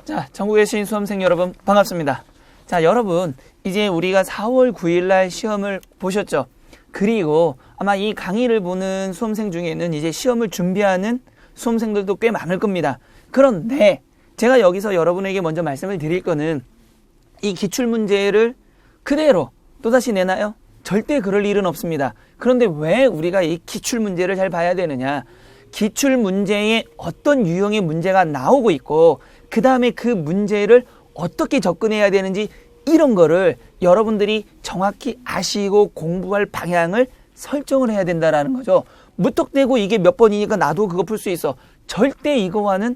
자, 전국에 계신 수험생 여러분 반갑습니다. 자, 여러분 이제 우리가 4월 9일 날 시험을 보셨죠? 그리고 아마 이 강의를 보는 수험생 중에는 이제 시험을 준비하는 수험생들도 꽤 많을 겁니다. 그런데 제가 여기서 여러분에게 먼저 말씀을 드릴 거는 이 기출문제를 그대로 또다시 내나요? 절대 그럴 일은 없습니다. 그런데 왜 우리가 이 기출문제를 잘 봐야 되느냐? 기출문제에 어떤 유형의 문제가 나오고 있고 그 다음에 그 문제를 어떻게 접근해야 되는지 이런 거를 여러분들이 정확히 아시고 공부할 방향을 설정을 해야 된다라는 거죠. 무턱대고 이게 몇 번이니까 나도 그거 풀 수 있어. 절대 이거는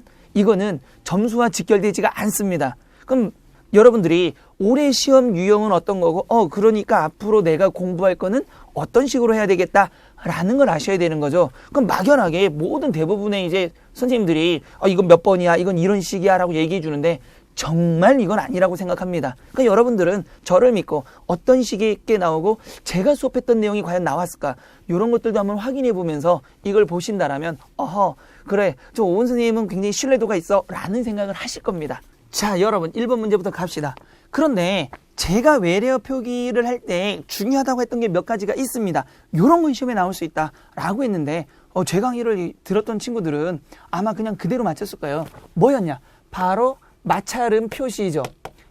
점수와 직결되지가 않습니다. 그럼 여러분들이 올해 시험 유형은 어떤 거고 그러니까 앞으로 내가 공부할 거는 어떤 식으로 해야 되겠다라는 걸 아셔야 되는 거죠. 그럼 막연하게 모든 대부분의 이제 선생님들이 이건 몇 번이야, 이건 이런 식이야 라고 얘기해 주는데 정말 이건 아니라고 생각합니다. 그러니까 여러분들은 저를 믿고 어떤 식의 게 나오고 제가 수업했던 내용이 과연 나왔을까 이런 것들도 한번 확인해 보면서 이걸 보신다라면 그래 저 오은 선생님은 굉장히 신뢰도가 있어 라는 생각을 하실 겁니다. 자, 여러분 1번 문제부터 갑시다. 그런데 제가 외래어 표기를 할 때 중요하다고 했던 게 몇 가지가 있습니다. 이런 건 시험에 나올 수 있다라고 했는데 제 강의를 들었던 친구들은 아마 그냥 그대로 맞췄을 거예요. 뭐였냐? 바로 마찰음 표시죠.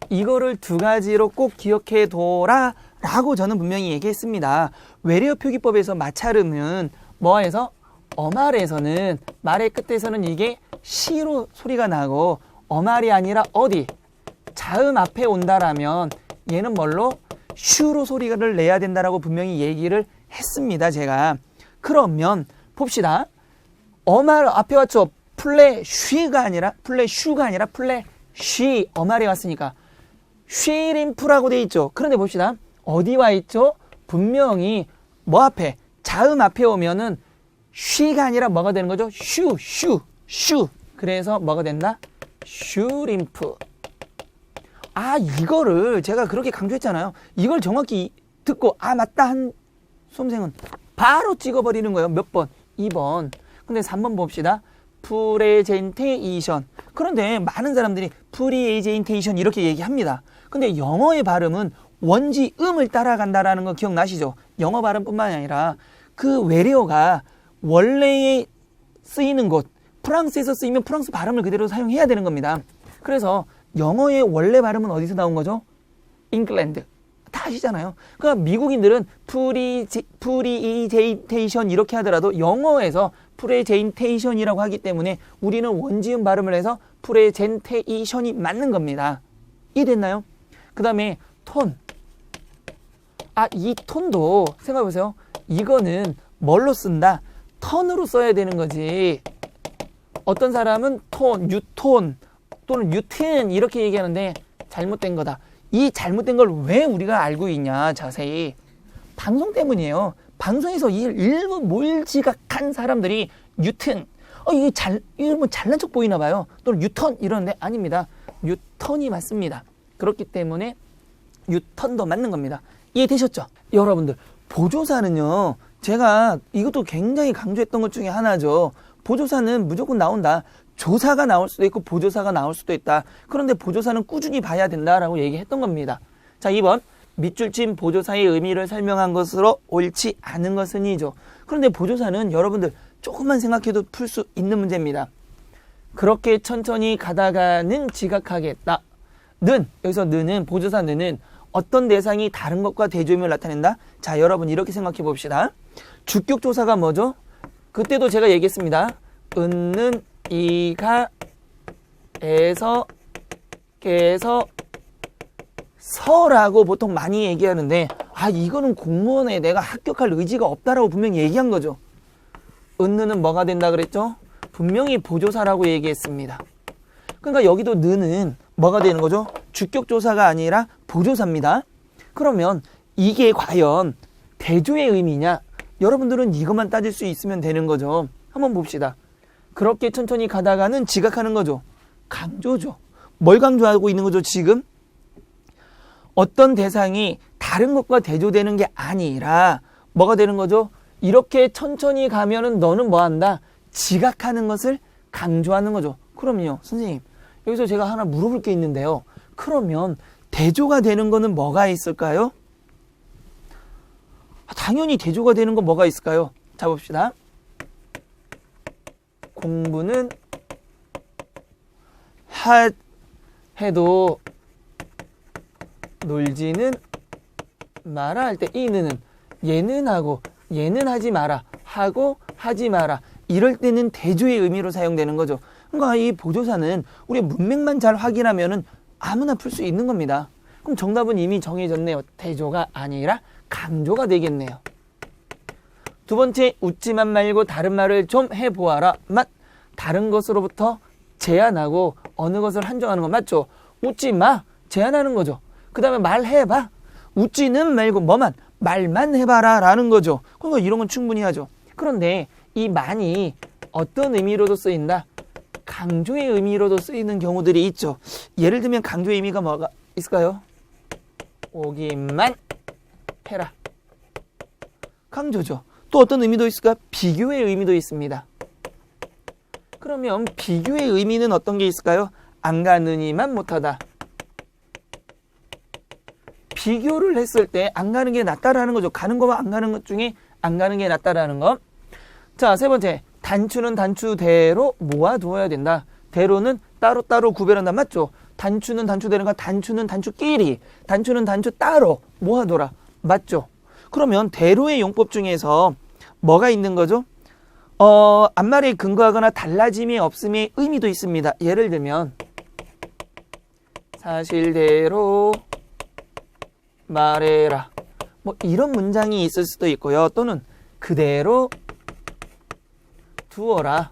이거를 두 가지로 꼭 기억해 둬라 라고 저는 분명히 얘기했습니다. 외래어 표기법에서 마찰음은 뭐에서? 어말에서는 말의 끝에서는 이게 시로 소리가 나고 어말이 아니라 어디? 자음 앞에 온다라면 얘는 뭘로? 슈로 소리를 내야 된다라고 분명히 얘기를 했습니다. 제가. 그러면 봅시다. 어말 앞에 왔죠. 플래쉬가 아니라 플래쉬 어말이 왔으니까 쉬림프라고 돼 있죠. 그런데 봅시다. 어디 와 있죠? 분명히 뭐 앞에? 자음 앞에 오면은 쉬가 아니라 뭐가 되는 거죠? 슈. 그래서 뭐가 된다? 슈림프. 이거를 제가 그렇게 강조했잖아요. 이걸 정확히 듣고 맞다 한 수험생은 바로 찍어버리는 거예요. 몇 번? 2번. 근데 3번 봅시다. 프레젠테이션. 그런데 많은 사람들이 프리에젠테이션 이렇게 얘기합니다. 근데 영어의 발음은 원지 음을 따라간다라는 거 기억나시죠? 영어 발음뿐만 아니라 그 외래어가 원래에 쓰이는 곳, 프랑스에서 쓰이면 프랑스 발음을 그대로 사용해야 되는 겁니다. 그래서 영어의 원래 발음은 어디서 나온 거죠? 잉글랜드. 다 아시잖아요. 그러니까 미국인들은 프리제인테이션 이렇게 하더라도 영어에서 프레젠테이션이라고 하기 때문에 우리는 원지음 발음을 해서 프레젠테이션이 맞는 겁니다. 이해됐나요? 그 다음에 톤. 이 톤도 생각해보세요. 이거는 뭘로 쓴다? 턴으로 써야 되는 거지. 어떤 사람은 톤, 유톤 또는 유튼 이렇게 얘기하는데 잘못된 거다. 이 잘못된 걸 왜 우리가 알고 있냐 자세히. 방송 때문이에요. 방송에서 일부 몰지각한 사람들이 유튼 이거 뭐 잘난 척 보이나 봐요. 또는 유턴 이러는데 아닙니다. 유턴이 맞습니다. 그렇기 때문에 유턴도 맞는 겁니다. 이해되셨죠? 여러분들 보조사는요. 제가 이것도 굉장히 강조했던 것 중에 하나죠. 보조사는 무조건 나온다. 조사가 나올 수도 있고 보조사가 나올 수도 있다. 그런데 보조사는 꾸준히 봐야 된다라고 얘기했던 겁니다. 자, 2번. 밑줄 친 보조사의 의미를 설명한 것으로 옳지 않은 것은 이죠. 그런데 보조사는 여러분들 조금만 생각해도 풀 수 있는 문제입니다. 그렇게 천천히 가다가는 지각하겠다. 여기서 는은 보조사 는은 어떤 대상이 다른 것과 대조임을 나타낸다. 자, 여러분 이렇게 생각해 봅시다. 주격조사가 뭐죠? 그때도 제가 얘기했습니다. 은는 이가 에서 개서 서라고 보통 많이 얘기하는데 이거는 공무원에 내가 합격할 의지가 없다라고 분명히 얘기한 거죠. 은느는 뭐가 된다 그랬죠? 분명히 보조사라고 얘기했습니다. 그러니까 여기도 느는 뭐가 되는 거죠? 주격조사가 아니라 보조사입니다. 그러면 이게 과연 대조의 의미냐? 여러분들은 이것만 따질 수 있으면 되는 거죠. 한번 봅시다. 그렇게 천천히 가다가는 지각하는 거죠. 강조죠. 뭘 강조하고 있는 거죠, 지금? 어떤 대상이 다른 것과 대조되는 게 아니라 뭐가 되는 거죠? 이렇게 천천히 가면은 너는 뭐 한다? 지각하는 것을 강조하는 거죠. 그럼요, 선생님. 여기서 제가 하나 물어볼 게 있는데요. 그러면 대조가 되는 거는 뭐가 있을까요? 당연히 대조가 되는 건 뭐가 있을까요? 자, 봅시다. 공부는 해도 놀지는 마라 할 때 이 느는 얘는 하고 얘는 하지 마라 하고 하지 마라 이럴 때는 대조의 의미로 사용되는 거죠. 그러니까 이 보조사는 우리가 문맥만 잘 확인하면은 아무나 풀 수 있는 겁니다. 그럼 정답은 이미 정해졌네요. 대조가 아니라 강조가 되겠네요. 두 번째, 웃지만 말고 다른 말을 좀 해보아라. 다른 것으로부터 제한하고 어느 것을 한정하는 거 맞죠? 웃지 마. 제한하는 거죠. 그 다음에 말해봐. 웃지는 말고 뭐만? 말만 해봐라 라는 거죠. 그러니까 이런 건 충분히 하죠. 그런데 이 만이 어떤 의미로도 쓰인다? 강조의 의미로도 쓰이는 경우들이 있죠. 예를 들면 강조의 의미가 뭐가 있을까요? 오기만 해라. 강조죠. 또 어떤 의미도 있을까? 비교의 의미도 있습니다. 그러면 비교의 의미는 어떤 게 있을까요? 안 가느니만 못하다. 비교를 했을 때 안 가는 게 낫다라는 거죠. 가는 거와 안 가는 것 중에 안 가는 게 낫다라는 거. 자, 세 번째. 단추는 단추대로 모아두어야 된다. 대로는 따로따로 구별한다. 맞죠? 단추는 단추대로가 단추는 단추끼리, 단추는 단추 따로 모아둬라. 맞죠? 그러면 대로의 용법 중에서 뭐가 있는 거죠? 앞말에 근거하거나 달라짐이 없음의 의미도 있습니다. 예를 들면 사실대로 말해라. 뭐 이런 문장이 있을 수도 있고요. 또는 그대로 두어라.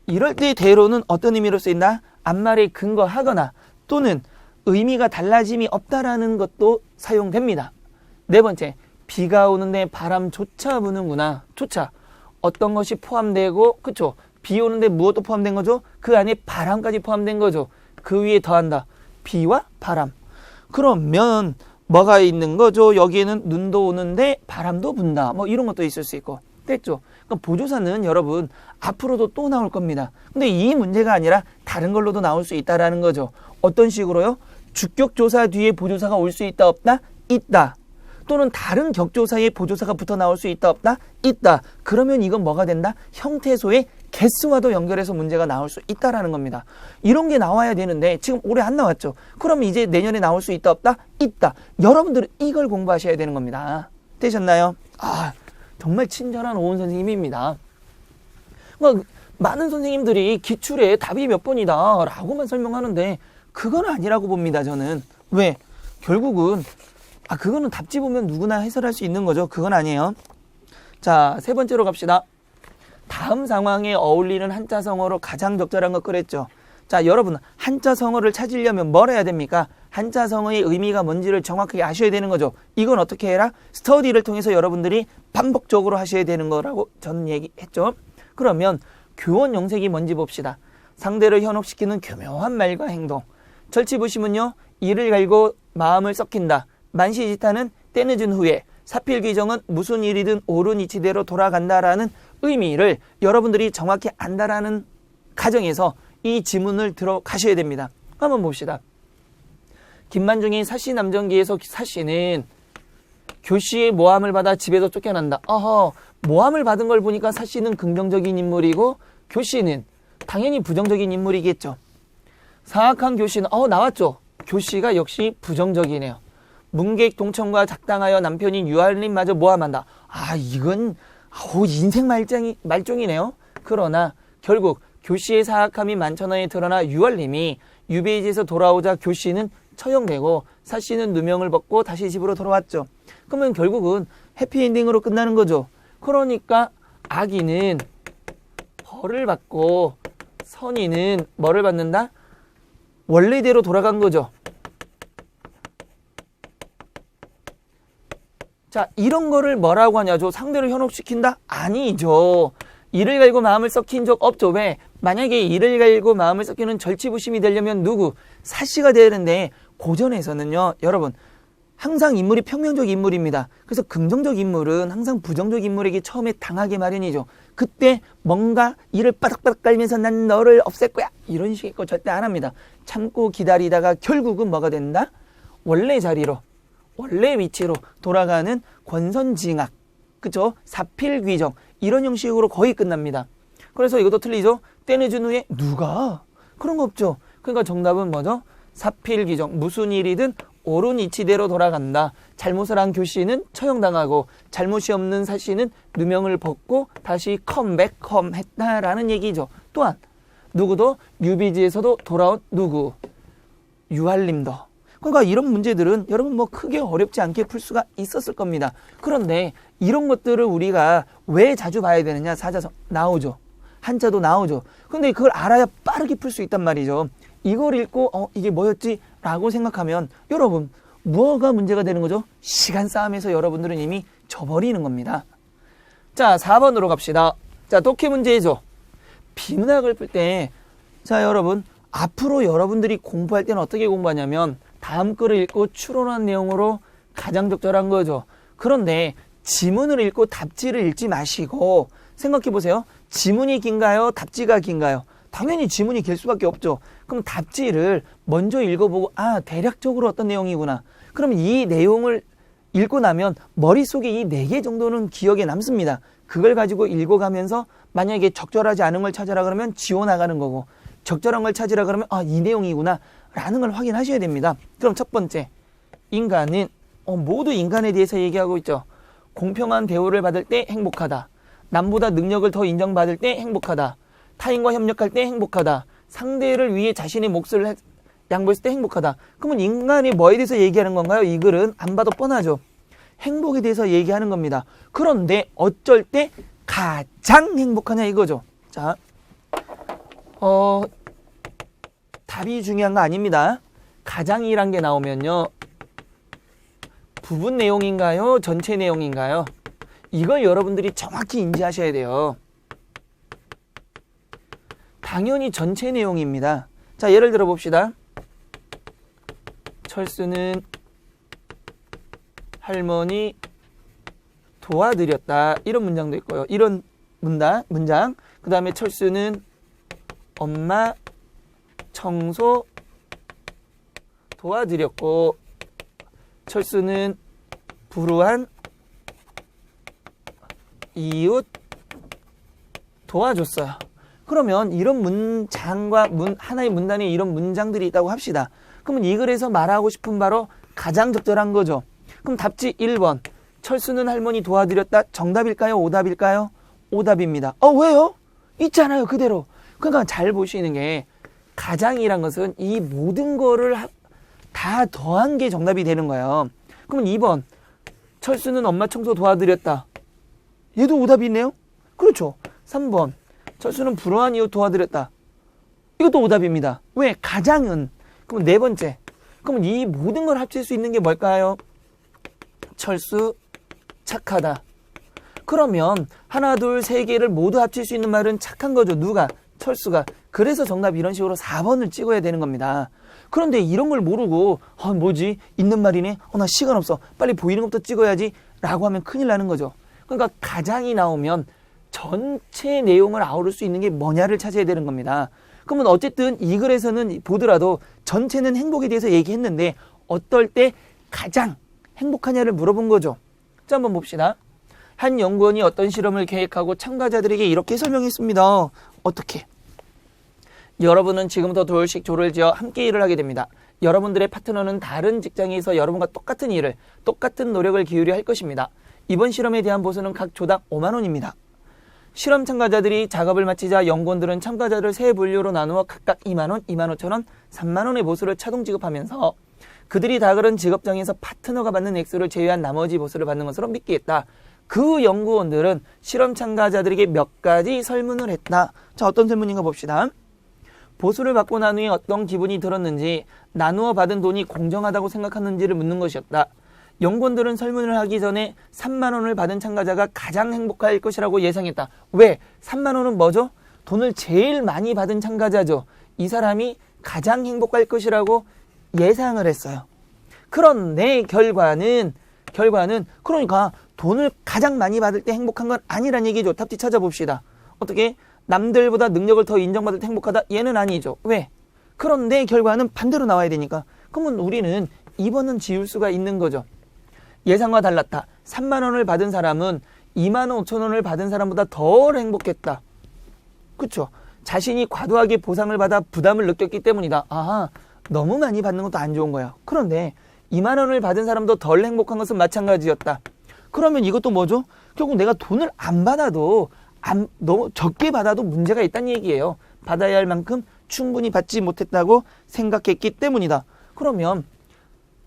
이럴 때 대로는 어떤 의미로 쓰인다? 앞말에 근거하거나 또는 의미가 달라짐이 없다라는 것도 사용됩니다. 네 번째, 비가 오는데 바람조차 부는구나. 조차 어떤 것이 포함되고, 그쵸? 비 오는데 무엇도 포함된 거죠? 그 안에 바람까지 포함된 거죠. 그 위에 더한다. 비와 바람. 그러면 뭐가 있는 거죠? 여기에는 눈도 오는데 바람도 분다. 뭐 이런 것도 있을 수 있고. 됐죠? 그러니까 보조사는 여러분 앞으로도 또 나올 겁니다. 근데 이 문제가 아니라 다른 걸로도 나올 수 있다라는 거죠. 어떤 식으로요? 주격조사 뒤에 보조사가 올 수 있다 없다? 있다. 또는 다른 격조사에 보조사가 붙어 나올 수 있다 없다? 있다. 그러면 이건 뭐가 된다? 형태소의 개수와도 연결해서 문제가 나올 수 있다라는 겁니다. 이런 게 나와야 되는데 지금 올해 안 나왔죠. 그러면 이제 내년에 나올 수 있다 없다? 있다. 여러분들은 이걸 공부하셔야 되는 겁니다. 되셨나요? 정말 친절한 오은 선생님입니다. 그러니까 많은 선생님들이 기출에 답이 몇 번이다 라고만 설명하는데 그건 아니라고 봅니다. 저는. 왜? 결국은 그거는 답지 보면 누구나 해설할 수 있는 거죠. 그건 아니에요. 자, 세 번째로 갑시다. 다음 상황에 어울리는 한자성어로 가장 적절한 것 그랬죠. 자, 여러분 한자성어를 찾으려면 뭘 해야 됩니까? 한자성어의 의미가 뭔지를 정확하게 아셔야 되는 거죠. 이건 어떻게 해라? 스터디를 통해서 여러분들이 반복적으로 하셔야 되는 거라고 저는 얘기했죠. 그러면 교원 영색이 뭔지 봅시다. 상대를 현혹시키는 교묘한 말과 행동. 절치 보시면요. 이를 갈고 마음을 썩힌다. 만시지탄은 때늦은 후에, 사필귀정은 무슨 일이든 옳은 이치대로 돌아간다라는 의미를 여러분들이 정확히 안다라는 가정에서 이 지문을 들어가셔야 됩니다. 한번 봅시다. 김만중이 사씨 남정기에서 사씨는 교씨의 모함을 받아 집에서 쫓겨난다. 모함을 받은 걸 보니까 사씨는 긍정적인 인물이고 교씨는 당연히 부정적인 인물이겠죠. 사악한 교씨는 나왔죠. 교씨가 역시 부정적이네요. 문객 동천과 작당하여 남편인 유한림마저 모함한다. 이건 인생 말종이네요. 그러나 결국 교씨의 사악함이 만천하에 드러나 유한림이 유배지에서 돌아오자 교씨는 처형되고 사씨는 누명을 벗고 다시 집으로 돌아왔죠. 그러면 결국은 해피엔딩으로 끝나는 거죠. 그러니까 악인은 벌을 받고 선인은 뭐를 받는다? 원래대로 돌아간 거죠. 자, 이런 거를 뭐라고 하냐죠? 상대를 현혹시킨다? 아니죠. 이를 갈고 마음을 썩힌 적 없죠. 왜? 만약에 이를 갈고 마음을 썩히는 절치부심이 되려면 누구? 사씨가 되는데 고전에서는요. 여러분 항상 인물이 평면적 인물입니다. 그래서 긍정적 인물은 항상 부정적 인물에게 처음에 당하게 마련이죠. 그때 뭔가 이를 바닥바닥 깔면서 난 너를 없앨 거야 이런 식의 거 절대 안 합니다. 참고 기다리다가 결국은 뭐가 된다? 원래 자리로, 원래 위치로 돌아가는 권선징악, 그쵸? 사필귀정 이런 형식으로 거의 끝납니다. 그래서 이것도 틀리죠? 떼내준 후에 누가? 그런 거 없죠. 그러니까 정답은 뭐죠? 사필귀정, 무슨 일이든 옳은 이치대로 돌아간다. 잘못을 한 교씨는 처형당하고 잘못이 없는 사씨는 누명을 벗고 다시 컴백했다라는 얘기죠. 또한 누구도 유비지에서도 돌아온 누구? 유할림도. 그러니까 이런 문제들은 여러분 뭐 크게 어렵지 않게 풀 수가 있었을 겁니다. 그런데 이런 것들을 우리가 왜 자주 봐야 되느냐? 사자성 나오죠. 한자도 나오죠. 근데 그걸 알아야 빠르게 풀 수 있단 말이죠. 이걸 읽고 이게 뭐였지? 라고 생각하면 여러분 뭐가 문제가 되는 거죠? 시간 싸움에서 여러분들은 이미 져버리는 겁니다. 자, 4번으로 갑시다. 자, 독해 문제죠. 비문학을 풀 때 자, 여러분 앞으로 여러분들이 공부할 때는 어떻게 공부하냐면 다음 글을 읽고 추론한 내용으로 가장 적절한 거죠. 그런데 지문을 읽고 답지를 읽지 마시고 생각해 보세요. 지문이 긴가요? 답지가 긴가요? 당연히 지문이 길 수밖에 없죠. 그럼 답지를 먼저 읽어보고 대략적으로 어떤 내용이구나. 그럼 이 내용을 읽고 나면 머릿속에 이 4개 정도는 기억에 남습니다. 그걸 가지고 읽어가면서 만약에 적절하지 않은 걸 찾으라 그러면 지워나가는 거고 적절한 걸 찾으라 그러면 이 내용이구나 라는 걸 확인하셔야 됩니다. 그럼 첫 번째, 인간은 모두 인간에 대해서 얘기하고 있죠. 공평한 대우를 받을 때 행복하다. 남보다 능력을 더 인정받을 때 행복하다. 타인과 협력할 때 행복하다. 상대를 위해 자신의 몫을 양보했을 때 행복하다. 그러면 인간이 뭐에 대해서 얘기하는 건가요? 이 글은 안 봐도 뻔하죠. 행복에 대해서 얘기하는 겁니다. 그런데 어쩔 때 가장 행복하냐 이거죠. 자, 답이 중요한 거 아닙니다. 가장이란 게 나오면요. 부분 내용인가요? 전체 내용인가요? 이걸 여러분들이 정확히 인지하셔야 돼요. 당연히 전체 내용입니다. 자, 예를 들어 봅시다. 철수는 할머니 도와드렸다. 이런 문장도 있고요. 이런 문장. 그 다음에 철수는 엄마 청소 도와드렸고 철수는 불우한 이웃 도와줬어요. 그러면 이런 문장과 하나의 문단에 이런 문장들이 있다고 합시다. 그러면 이 글에서 말하고 싶은 바로 가장 적절한 거죠. 그럼 답지 1번. 철수는 할머니 도와드렸다. 정답일까요? 오답일까요? 오답입니다. 왜요? 있잖아요. 그대로. 그러니까 잘 보시는 게 가장이란 것은 이 모든 거를 다 더한 게 정답이 되는 거예요. 그러면 2번. 철수는 엄마 청소 도와드렸다. 얘도 오답이 있네요. 그렇죠. 3번. 철수는 불우한 이웃 도와드렸다. 이것도 오답입니다. 왜? 가장은. 그럼 네 번째. 그럼 이 모든 걸 합칠 수 있는 게 뭘까요? 철수 착하다. 그러면 하나, 둘, 세 개를 모두 합칠 수 있는 말은 착한 거죠. 누가? 철수가. 그래서 정답 이런 식으로 4번을 찍어야 되는 겁니다. 그런데 이런 걸 모르고 뭐지? 있는 말이네? 나 시간 없어. 빨리 보이는 것부터 찍어야지 라고 하면 큰일 나는 거죠. 그러니까 가장이 나오면 전체 내용을 아우를 수 있는 게 뭐냐를 찾아야 되는 겁니다. 그러면 어쨌든 이 글에서는 보더라도 전체는 행복에 대해서 얘기했는데 어떨 때 가장 행복하냐를 물어본 거죠. 자, 한번 봅시다. 한 연구원이 어떤 실험을 계획하고 참가자들에게 이렇게 설명했습니다. 어떻게? 여러분은 지금부터 둘씩 조를 지어 함께 일을 하게 됩니다. 여러분들의 파트너는 다른 직장에서 여러분과 똑같은 일을, 똑같은 노력을 기울여 할 것입니다. 이번 실험에 대한 보수는 각 조당 5만 원입니다. 실험 참가자들이 작업을 마치자 연구원들은 참가자를 세 분류로 나누어 각각 2만 원, 2만 5천 원, 3만 원의 보수를 차등 지급하면서 그들이 다 그런 직업장에서 파트너가 받는 액수를 제외한 나머지 보수를 받는 것으로 믿게 했다. 그 연구원들은 실험 참가자들에게 몇 가지 설문을 했다. 자, 어떤 설문인가 봅시다. 보수를 받고 난 후에 어떤 기분이 들었는지, 나누어 받은 돈이 공정하다고 생각하는지를 묻는 것이었다. 연구원들은 설문을 하기 전에 3만 원을 받은 참가자가 가장 행복할 것이라고 예상했다. 왜? 3만 원은 뭐죠? 돈을 제일 많이 받은 참가자죠. 이 사람이 가장 행복할 것이라고 예상을 했어요. 그런데 결과는 그러니까 돈을 가장 많이 받을 때 행복한 건 아니란 얘기죠. 답지 찾아봅시다. 어떻게? 남들보다 능력을 더 인정받을 때 행복하다? 얘는 아니죠. 왜? 그런데 결과는 반대로 나와야 되니까. 그러면 우리는 2번은 지울 수가 있는 거죠. 예상과 달랐다. 3만 원을 받은 사람은 2만 5천 원을 받은 사람보다 덜 행복했다. 그렇죠? 자신이 과도하게 보상을 받아 부담을 느꼈기 때문이다. 아하, 너무 많이 받는 것도 안 좋은 거야. 그런데 2만 원을 받은 사람도 덜 행복한 것은 마찬가지였다. 그러면 이것도 뭐죠? 결국 내가 돈을 안 받아도 너무 적게 받아도 문제가 있다는 얘기예요. 받아야 할 만큼 충분히 받지 못했다고 생각했기 때문이다. 그러면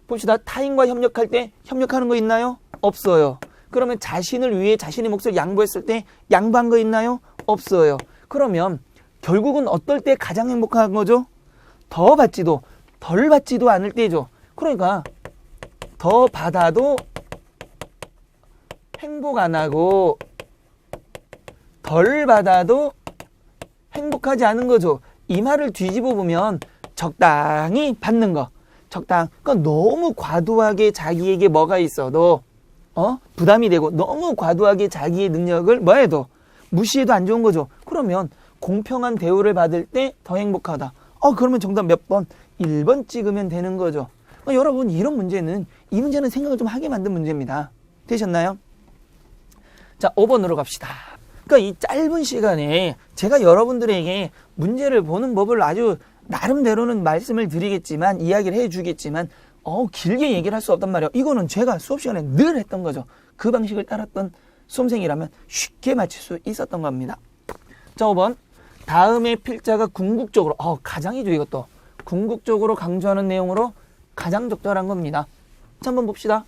봅시다. 타인과 협력할 때 협력하는 거 있나요? 없어요. 그러면 자신을 위해 자신의 몫을 양보했을 때 양보한 거 있나요? 없어요. 그러면 결국은 어떨 때 가장 행복한 거죠? 더 받지도 덜 받지도 않을 때죠. 그러니까 더 받아도 행복 안 하고 덜 받아도 행복하지 않은 거죠. 이 말을 뒤집어 보면 적당히 받는 거. 그러니까 너무 과도하게 자기에게 뭐가 있어도 부담이 되고 너무 과도하게 자기의 능력을 뭐 해도 무시해도 안 좋은 거죠. 그러면 공평한 대우를 받을 때 더 행복하다. 그러면 정답 몇 번? 1번 찍으면 되는 거죠. 여러분 이 문제는 생각을 좀 하게 만든 문제입니다. 되셨나요? 자, 5번으로 갑시다. 그러니까 이 짧은 시간에 제가 여러분들에게 문제를 보는 법을 아주 나름대로는 말씀을 드리겠지만 이야기를 해주겠지만 길게 얘기를 할 수 없단 말이에요. 이거는 제가 수업 시간에 늘 했던 거죠. 그 방식을 따랐던 수험생이라면 쉽게 맞출 수 있었던 겁니다. 자, 5번. 다음의 필자가 궁극적으로 가장이죠. 이것도 궁극적으로 강조하는 내용으로 가장 적절한 겁니다. 자, 한번 봅시다.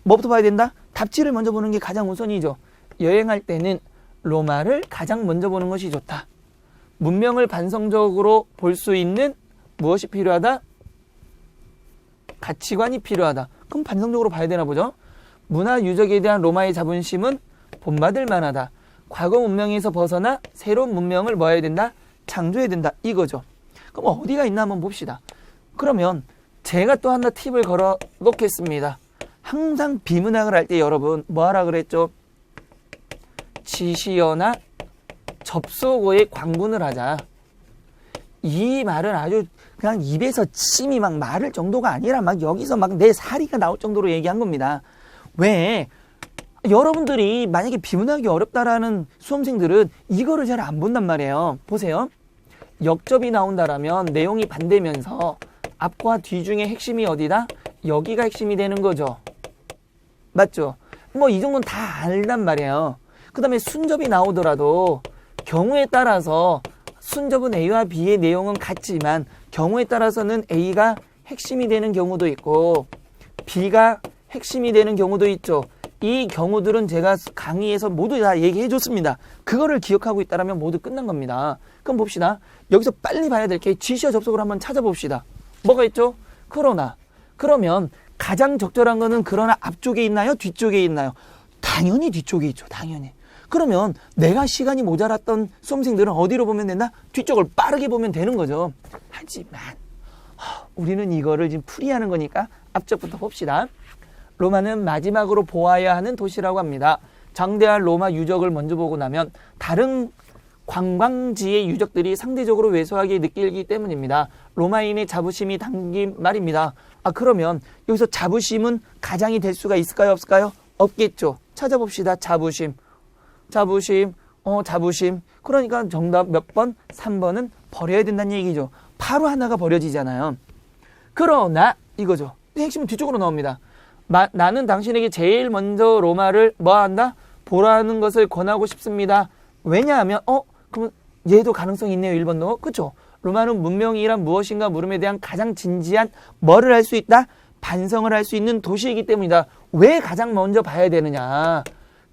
뭐부터 봐야 된다? 답지를 먼저 보는 게 가장 우선이죠. 여행할 때는 로마를 가장 먼저 보는 것이 좋다. 문명을 반성적으로 볼 수 있는 무엇이 필요하다? 가치관이 필요하다. 그럼 반성적으로 봐야 되나 보죠. 문화 유적에 대한 로마의 자부심은 본받을 만하다. 과거 문명에서 벗어나 새로운 문명을 뭐 해야 된다? 창조해야 된다. 이거죠. 그럼 어디가 있나 한번 봅시다. 그러면 제가 또 하나 팁을 걸어 놓겠습니다. 항상 비문학을 할 때 여러분 뭐 하라 그랬죠? 지시어나 접속어에 광분을 하자. 이 말은 아주 그냥 입에서 침이 막 마를 정도가 아니라 막 여기서 막 내 사리가 나올 정도로 얘기한 겁니다. 왜? 여러분들이 만약에 비문학이 어렵다라는 수험생들은 이거를 잘 안 본단 말이에요. 보세요. 역접이 나온다라면 내용이 반대면서 앞과 뒤 중에 핵심이 어디다? 여기가 핵심이 되는 거죠. 맞죠? 뭐 이 정도는 다 알단 말이에요. 그 다음에 순접이 나오더라도 경우에 따라서 순접은 A와 B의 내용은 같지만 경우에 따라서는 A가 핵심이 되는 경우도 있고 B가 핵심이 되는 경우도 있죠. 이 경우들은 제가 강의에서 모두 다 얘기해 줬습니다. 그거를 기억하고 있다면 모두 끝난 겁니다. 그럼 봅시다. 여기서 빨리 봐야 될 게 지시어 접속을 한번 찾아봅시다. 뭐가 있죠? 그러나. 그러면 가장 적절한 거는 그러나 앞쪽에 있나요? 뒤쪽에 있나요? 당연히 뒤쪽에 있죠. 당연히. 그러면 내가 시간이 모자랐던 수험생들은 어디로 보면 된다? 뒤쪽을 빠르게 보면 되는 거죠. 하지만 우리는 이거를 지금 풀이하는 거니까 앞쪽부터 봅시다. 로마는 마지막으로 보아야 하는 도시라고 합니다. 장대한 로마 유적을 먼저 보고 나면 다른 관광지의 유적들이 상대적으로 왜소하게 느끼기 때문입니다. 로마인의 자부심이 담긴 말입니다. 그러면 여기서 자부심은 가장이 될 수가 있을까요? 없을까요? 없겠죠. 찾아봅시다. 자부심. 그러니까 정답 몇 번? 3번은 버려야 된다는 얘기죠. 바로 하나가 버려지잖아요. 그러나 이거죠. 핵심은 뒤쪽으로 나옵니다. 나는 당신에게 제일 먼저 로마를 뭐 한다? 보라는 것을 권하고 싶습니다. 왜냐하면 그러면 얘도 가능성이 있네요. 1번도. 그렇죠? 로마는 문명이란 무엇인가 물음에 대한 가장 진지한 뭐를 할 수 있다? 반성을 할 수 있는 도시이기 때문이다. 왜 가장 먼저 봐야 되느냐?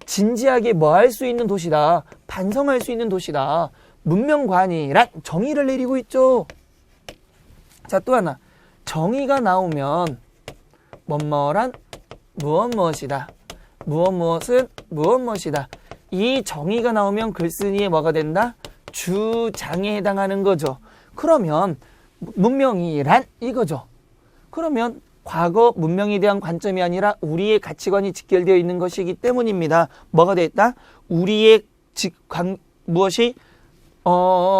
진지하게 뭐 할 수 있는 도시다. 반성할 수 있는 도시다. 문명관이란 정의를 내리고 있죠. 자, 또 하나. 정의가 나오면 뭐뭐란 무엇이다. 무엇은 무엇이다. 이 정의가 나오면 글쓴이의 뭐가 된다? 주장에 해당하는 거죠. 그러면 문명이란 이거죠. 그러면 과거 문명에 대한 관점이 아니라 우리의 가치관이 직결되어 있는 것이기 때문입니다. 뭐가 되어 있다? 우리의 무엇이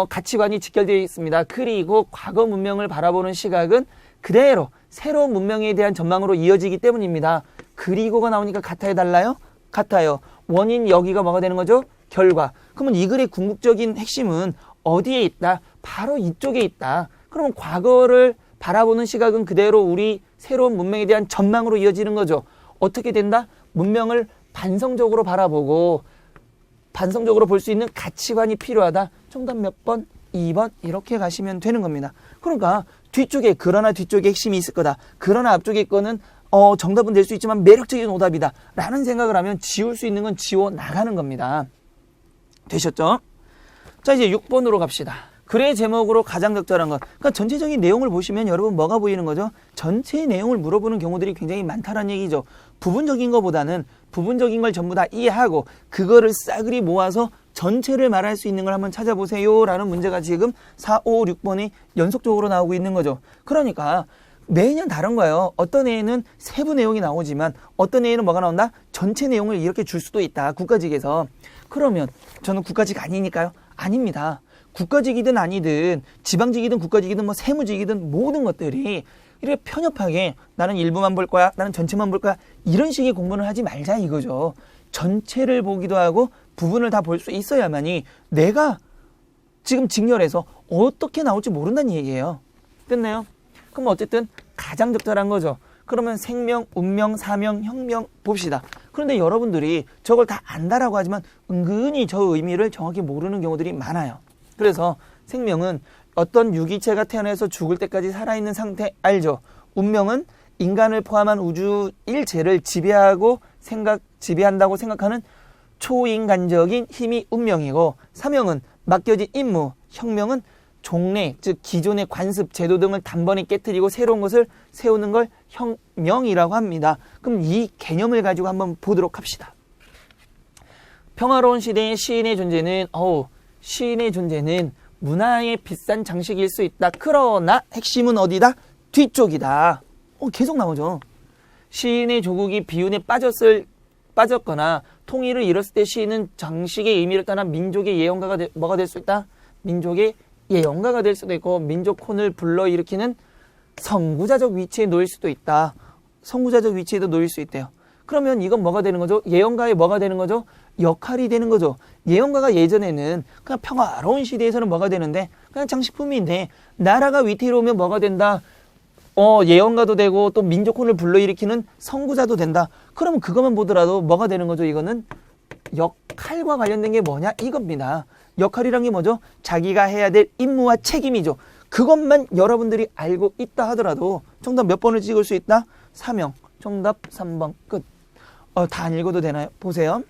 가치관이 직결되어 있습니다. 그리고 과거 문명을 바라보는 시각은 그대로 새로운 문명에 대한 전망으로 이어지기 때문입니다. 그리고가 나오니까 같아요, 달라요? 같아요. 원인 여기가 뭐가 되는 거죠? 결과. 그러면 이 글의 궁극적인 핵심은 어디에 있다? 바로 이쪽에 있다. 그러면 과거를 바라보는 시각은 그대로 우리 새로운 문명에 대한 전망으로 이어지는 거죠. 어떻게 된다? 문명을 반성적으로 바라보고 반성적으로 볼 수 있는 가치관이 필요하다. 정답 몇 번? 2번 이렇게 가시면 되는 겁니다. 그러니까 뒤쪽에 그러나 뒤쪽에 핵심이 있을 거다. 그러나 앞쪽에 거는 정답은 될 수 있지만 매력적인 오답이다. 라는 생각을 하면 지울 수 있는 건 지워 나가는 겁니다. 되셨죠? 자, 이제 6번으로 갑시다. 글의 제목으로 가장 적절한 것. 그러니까 전체적인 내용을 보시면 여러분 뭐가 보이는 거죠? 전체 내용을 물어보는 경우들이 굉장히 많다는 얘기죠. 부분적인 것보다는 부분적인 걸 전부 다 이해하고 그거를 싸그리 모아서 전체를 말할 수 있는 걸 한번 찾아보세요 라는 문제가 지금 4, 5, 6번에 연속적으로 나오고 있는 거죠. 그러니까 매년 다른 거예요. 어떤 애는 세부 내용이 나오지만 어떤 애는 뭐가 나온다? 전체 내용을 이렇게 줄 수도 있다. 국가직에서. 그러면 저는 국가직 아니니까요? 아닙니다. 국가직이든 아니든 지방직이든 국가직이든 뭐 세무직이든 모든 것들이 이렇게 편협하게 나는 일부만 볼 거야, 나는 전체만 볼 거야 이런 식의 공부를 하지 말자 이거죠. 전체를 보기도 하고 부분을 다 볼 수 있어야만이 내가 지금 직렬해서 어떻게 나올지 모른다는 얘기예요. 됐나요? 그럼 어쨌든 가장 적절한 거죠. 그러면 생명, 운명, 사명, 혁명 봅시다. 그런데 여러분들이 저걸 다 안다라고 하지만 은근히 저 의미를 정확히 모르는 경우들이 많아요. 그래서 생명은 어떤 유기체가 태어나서 죽을 때까지 살아있는 상태 알죠? 운명은 인간을 포함한 우주 일체를 지배한다고 생각하는 초인간적인 힘이 운명이고, 사명은 맡겨진 임무, 혁명은 종래, 즉 기존의 관습, 제도 등을 단번에 깨트리고 새로운 것을 세우는 걸 혁명이라고 합니다. 그럼 이 개념을 가지고 한번 보도록 합시다. 평화로운 시대의 시인의 존재는 문화의 비싼 장식일 수 있다. 그러나 핵심은 어디다? 뒤쪽이다. 계속 나오죠. 시인의 조국이 비운에 빠졌거나 통일을 이뤘을 때 시인은 장식의 의미를 떠나 민족의 예언가가 뭐가 될 수 있다? 민족의 예언가가 될 수도 있고 민족혼을 불러일으키는 선구자적 위치에 놓일 수도 있다. 선구자적 위치에도 놓일 수 있대요. 그러면 이건 뭐가 되는 거죠? 예언가의 뭐가 되는 거죠? 역할이 되는 거죠. 예언가가 예전에는 그냥 평화로운 시대에서는 뭐가 되는데 그냥 장식품인데 나라가 위태로우면 뭐가 된다? 예언가도 되고 또 민족혼을 불러일으키는 선구자도 된다. 그러면 그것만 보더라도 뭐가 되는 거죠? 이거는 역할과 관련된 게 뭐냐? 이겁니다. 역할이란 게 뭐죠? 자기가 해야 될 임무와 책임이죠. 그것만 여러분들이 알고 있다 하더라도 정답 몇 번을 찍을 수 있다? 사명. 정답 3번 끝. 다 안 읽어도 되나요? 보세요.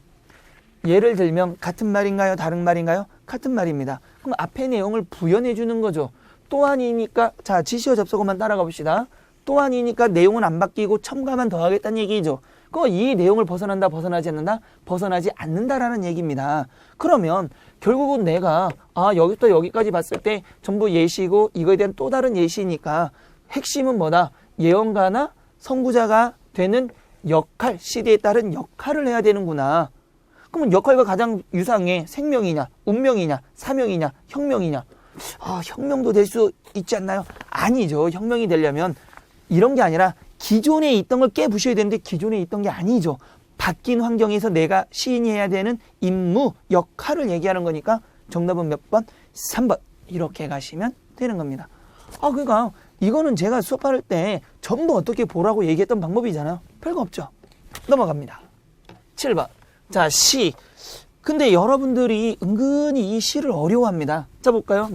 예를 들면 같은 말인가요? 다른 말인가요? 같은 말입니다. 그럼 앞에 내용을 부연해 주는 거죠. 또한이니까 자 지시어 접속어만 따라가 봅시다. 또한이니까 내용은 안 바뀌고 첨가만 더하겠다는 얘기죠. 이 내용을 벗어난다, 벗어나지 않는다? 벗어나지 않는다라는 얘기입니다. 그러면 결국은 내가 여기부터 여기까지 봤을 때 전부 예시고 이거에 대한 또 다른 예시니까 핵심은 뭐다? 예언가나 선구자가 되는 역할, 시대에 따른 역할을 해야 되는구나. 그러면 역할과 가장 유사한 생명이냐, 운명이냐, 사명이냐, 혁명이냐. 혁명도 될 수 있지 않나요? 아니죠. 혁명이 되려면 이런 게 아니라 기존에 있던 걸 깨부셔야 되는데 기존에 있던 게 아니죠. 바뀐 환경에서 내가 시인이 해야 되는 임무, 역할을 얘기하는 거니까 정답은 몇 번? 3번. 이렇게 가시면 되는 겁니다. 그러니까 이거는 제가 수업할 때 전부 어떻게 보라고 얘기했던 방법이잖아요. 별거 없죠. 넘어갑니다. 7번. 자, 시. 근데 여러분들이 은근히 이 시를 어려워합니다. 자, 볼까요?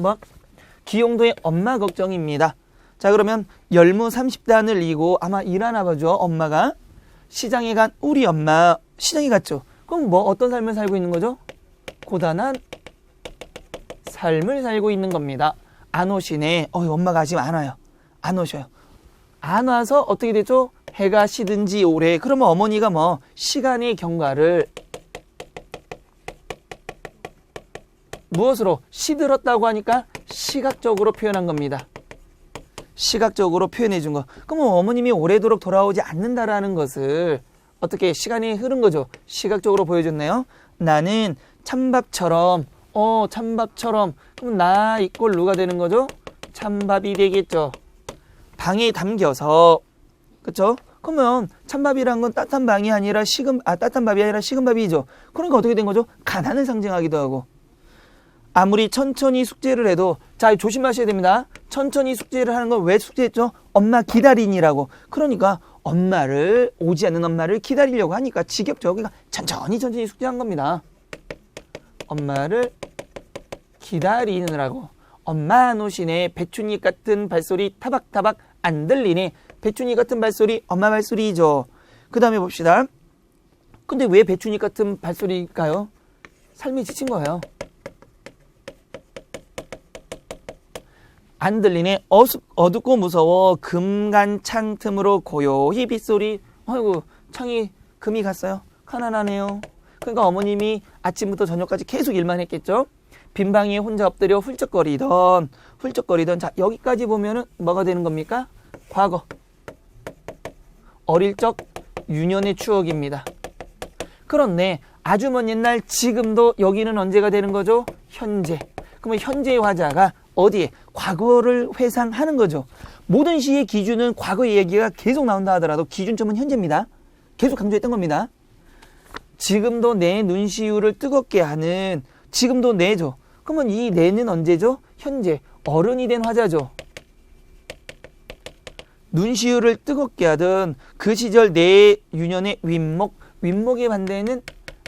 기용도의 엄마 걱정입니다. 자, 그러면 열무 30단을 이고 아마 일하나 보죠. 엄마가. 시장에 간 우리 엄마. 시장에 갔죠. 그럼 어떤 삶을 살고 있는 거죠? 고단한 삶을 살고 있는 겁니다. 안 오시네. 엄마가 지금 안 와요. 안 오셔요. 안 와서 어떻게 되죠? 해가 시든 지 오래. 그러면 어머니가 시간의 경과를 무엇으로? 시들었다고 하니까 시각적으로 표현한 겁니다. 시각적으로 표현해 준 거. 그럼 어머님이 오래도록 돌아오지 않는다라는 것을 어떻게 시간이 흐른 거죠. 시각적으로 보여줬네요. 나는 찬밥처럼 찬밥처럼. 그럼 나 이꼴 누가 되는 거죠? 찬밥이 되겠죠. 방에 담겨서. 그쵸? 그러면 찬밥이란 건 따뜻한 방이 아니라 따뜻한 밥이 아니라 식은 밥이죠. 그러니까 어떻게 된 거죠? 가난을 상징하기도 하고. 아무리 천천히 숙제를 해도, 자, 조심하셔야 됩니다. 천천히 숙제를 하는 건 왜 숙제했죠? 엄마 기다리니라고. 그러니까 오지 않는 엄마를 기다리려고 하니까 지겹죠. 그러니까 천천히 숙제한 겁니다. 엄마를 기다리느라고. 엄마 안 오시네. 배추잎 같은 발소리 타박타박 안 들리네. 배추잎 같은 발소리 엄마 발소리죠. 그 다음에 봅시다. 근데 왜 배추잎 같은 발소리일까요? 삶이 지친 거예요. 안 들리네. 어둡고 무서워. 금간 창 틈으로 고요히 빗소리. 아이고, 창이 금이 갔어요. 가난하네요. 그러니까 어머님이 아침부터 저녁까지 계속 일만 했겠죠. 빈방위에 혼자 엎드려 훌쩍거리던. 자, 여기까지 보면은 뭐가 되는 겁니까? 과거. 어릴 적 유년의 추억입니다. 그런데 아주 먼 옛날 지금도 여기는 언제가 되는 거죠? 현재. 그러면 현재의 화자가 어디에? 과거를 회상하는 거죠. 모든 시의 기준은 과거의 얘기가 계속 나온다 하더라도 기준점은 현재입니다. 계속 강조했던 겁니다. 지금도 내 눈시울을 뜨겁게 하는, 지금도 내죠. 그러면 이 내는 언제죠? 현재. 어른이 된 화자죠. 눈시울을 뜨겁게 하던 그 시절 내 유년의 윗목. 윗목의 반대는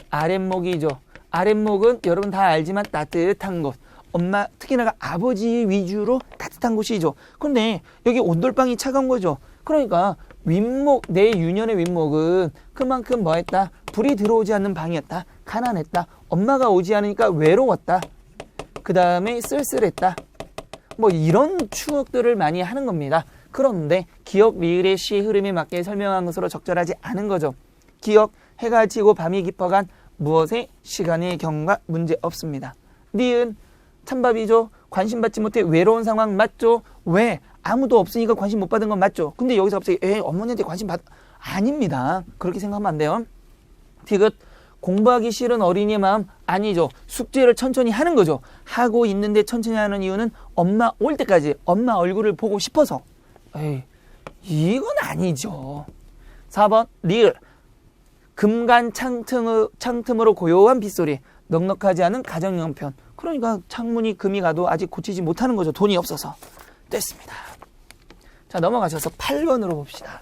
아랫목이죠. 아랫목은 여러분 다 알지만 따뜻한 곳. 엄마, 특히나 아버지 위주로 따뜻한 곳이죠. 그런데 여기 온돌방이 차가운 거죠. 그러니까 윗목, 내 유년의 윗목은 그만큼 뭐했다? 불이 들어오지 않는 방이었다. 가난했다. 엄마가 오지 않으니까 외로웠다. 그 다음에 쓸쓸했다. 뭐 이런 추억들을 많이 하는 겁니다. 그런데 기억, 리을의 시의 흐름에 맞게 설명한 것으로 적절하지 않은 거죠. 기억, 해가 지고 밤이 깊어간 무엇의 시간의 경과 문제 없습니다. 니은, 찬밥이죠. 관심받지 못해 외로운 상황 맞죠? 왜? 아무도 없으니까 관심 못 받은 건 맞죠? 근데 여기서 갑자기 어머니한테 관심 아닙니다. 그렇게 생각하면 안 돼요. 디귿, 공부하기 싫은 어린이의 마음 아니죠. 숙제를 천천히 하는 거죠. 하고 있는데 천천히 하는 이유는 엄마 올 때까지 엄마 얼굴을 보고 싶어서. 이건 아니죠. 4번 리을, 금간 창틈으로 고요한 빗소리. 넉넉하지 않은 가정 형편. 그러니까 창문이 금이 가도 아직 고치지 못하는 거죠. 돈이 없어서. 됐습니다. 자, 넘어가셔서 8번으로 봅시다.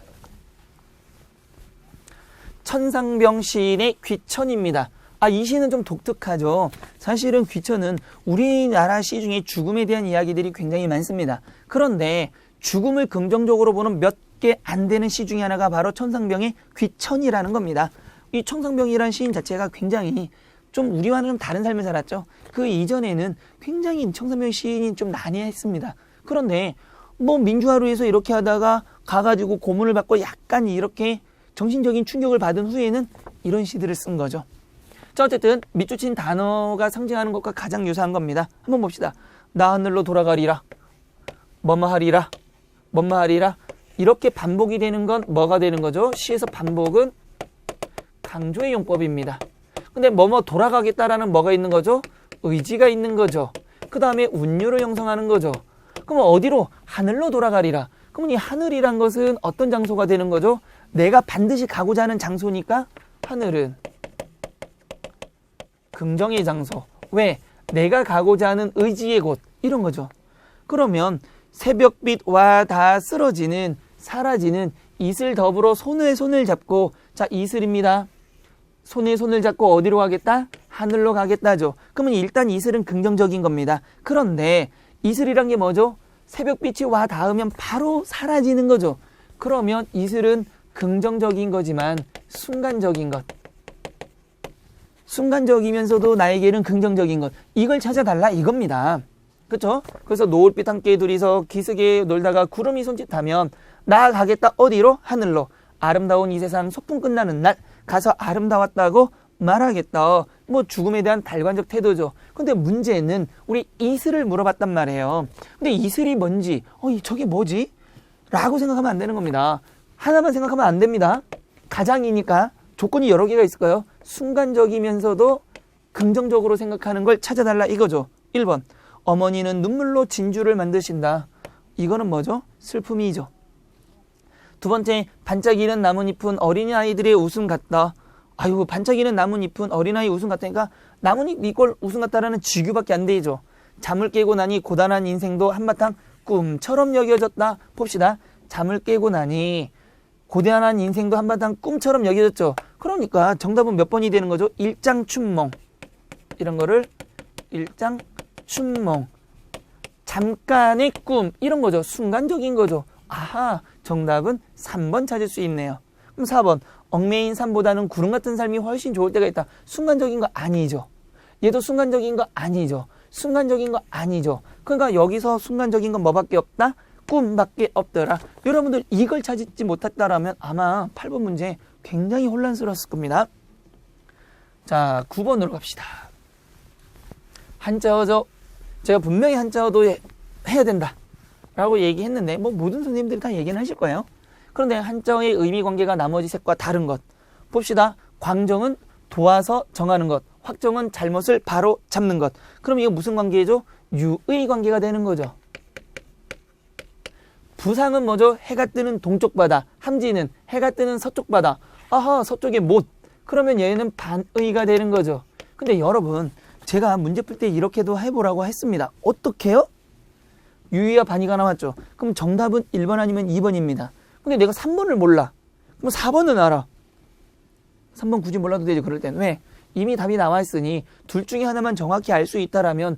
천상병 시인의 귀천입니다. 이 시는 좀 독특하죠. 사실은 귀천은 우리나라 시 중에 죽음에 대한 이야기들이 굉장히 많습니다. 그런데 죽음을 긍정적으로 보는 몇 개 안 되는 시 중에 하나가 바로 천상병의 귀천이라는 겁니다. 이 천상병이라는 시인 자체가 굉장히 좀 우리와는 좀 다른 삶을 살았죠. 그 이전에는 굉장히 천상병 시인이 좀 난해했습니다. 그런데 뭐 민주화로에서 이렇게 하다가 가가지고 고문을 받고 약간 이렇게 정신적인 충격을 받은 후에는 이런 시들을 쓴 거죠. 자, 어쨌든 밑줄친 단어가 상징하는 것과 가장 유사한 겁니다. 한번 봅시다. 나 하늘로 돌아가리라. 뭐뭐하리라. 뭐뭐하리라. 이렇게 반복이 되는 건 뭐가 되는 거죠? 시에서 반복은 강조의 용법입니다. 근데 뭐뭐 돌아가겠다라는 뭐가 있는 거죠? 의지가 있는 거죠. 그 다음에 운율을 형성하는 거죠. 그럼 어디로? 하늘로 돌아가리라. 그럼 이 하늘이란 것은 어떤 장소가 되는 거죠? 내가 반드시 가고자 하는 장소니까 하늘은 긍정의 장소. 왜? 내가 가고자 하는 의지의 곳. 이런 거죠. 그러면 새벽빛와 다 쓰러지는, 사라지는 이슬 더불어 손에 손을 잡고, 자, 이슬입니다. 손에 손을 잡고 어디로 가겠다? 하늘로 가겠다죠. 그러면 일단 이슬은 긍정적인 겁니다. 그런데 이슬이란 게 뭐죠? 새벽빛이 와 닿으면 바로 사라지는 거죠. 그러면 이슬은 긍정적인 거지만 순간적인 것. 순간적이면서도 나에게는 긍정적인 것. 이걸 찾아달라 이겁니다. 그렇죠? 그래서 노을빛 함께 둘이서 기슭에 놀다가 구름이 손짓하면 나아가겠다. 어디로? 하늘로. 아름다운 이 세상 소풍 끝나는 날 가서 아름다웠다고 말하겠다. 뭐 죽음에 대한 달관적 태도죠. 근데 문제는 우리 이슬을 물어봤단 말이에요. 근데 이슬이 뭔지, 저게 뭐지? 라고 생각하면 안 되는 겁니다. 하나만 생각하면 안 됩니다. 가장이니까 조건이 여러 개가 있을 거예요. 순간적이면서도 긍정적으로 생각하는 걸 찾아달라 이거죠. 1번. 어머니는 눈물로 진주를 만드신다. 이거는 뭐죠? 슬픔이죠. 두 번째, 반짝이는 나뭇잎은 어린아이들의 웃음 같다. 아유, 반짝이는 나뭇잎은 어린아이 웃음 같다니까 나뭇잎 이꼴 웃음 같다라는 직유밖에 안 되죠. 잠을 깨고 나니 고단한 인생도 한바탕 꿈처럼 여겨졌다. 봅시다. 잠을 깨고 나니 고단한 인생도 한바탕 꿈처럼 여겨졌죠. 그러니까 정답은 몇 번이 되는 거죠? 일장춘몽. 이런 거를 일장춘몽. 잠깐의 꿈. 이런 거죠. 순간적인 거죠. 아하, 정답은 3번 찾을 수 있네요. 그럼 4번. 얽매인 삶보다는 구름 같은 삶이 훨씬 좋을 때가 있다. 순간적인 거 아니죠. 얘도 순간적인 거 아니죠. 순간적인 거 아니죠. 그러니까 여기서 순간적인 건 뭐밖에 없다? 꿈밖에 없더라. 여러분들 이걸 찾지 못했다라면 아마 8번 문제 굉장히 혼란스러웠을 겁니다. 자, 9번으로 갑시다. 한자어죠. 제가 분명히 한자어도 해야 된다 라고 얘기했는데 뭐 모든 선생님들이 다 얘기는 하실 거예요. 그런데 한자어의 의미관계가 나머지 색과 다른 것 봅시다. 광정은 도와서 정하는 것, 확정은 잘못을 바로 잡는 것. 그럼 이거 무슨 관계죠? 유의 관계가 되는 거죠. 부상은 뭐죠? 해가 뜨는 동쪽 바다. 함지는 해가 뜨는 서쪽 바다. 아하, 서쪽에 못. 그러면 얘는 반의가 되는 거죠. 근데 여러분, 제가 문제 풀 때 이렇게도 해보라고 했습니다. 어떻게요? 유의와 반의가 나왔죠. 그럼 정답은 1번 아니면 2번입니다. 근데 내가 3번을 몰라. 그럼 4번은 알아. 3번 굳이 몰라도 되죠. 그럴 땐. 왜? 이미 답이 나와 있으니 둘 중에 하나만 정확히 알 수 있다라면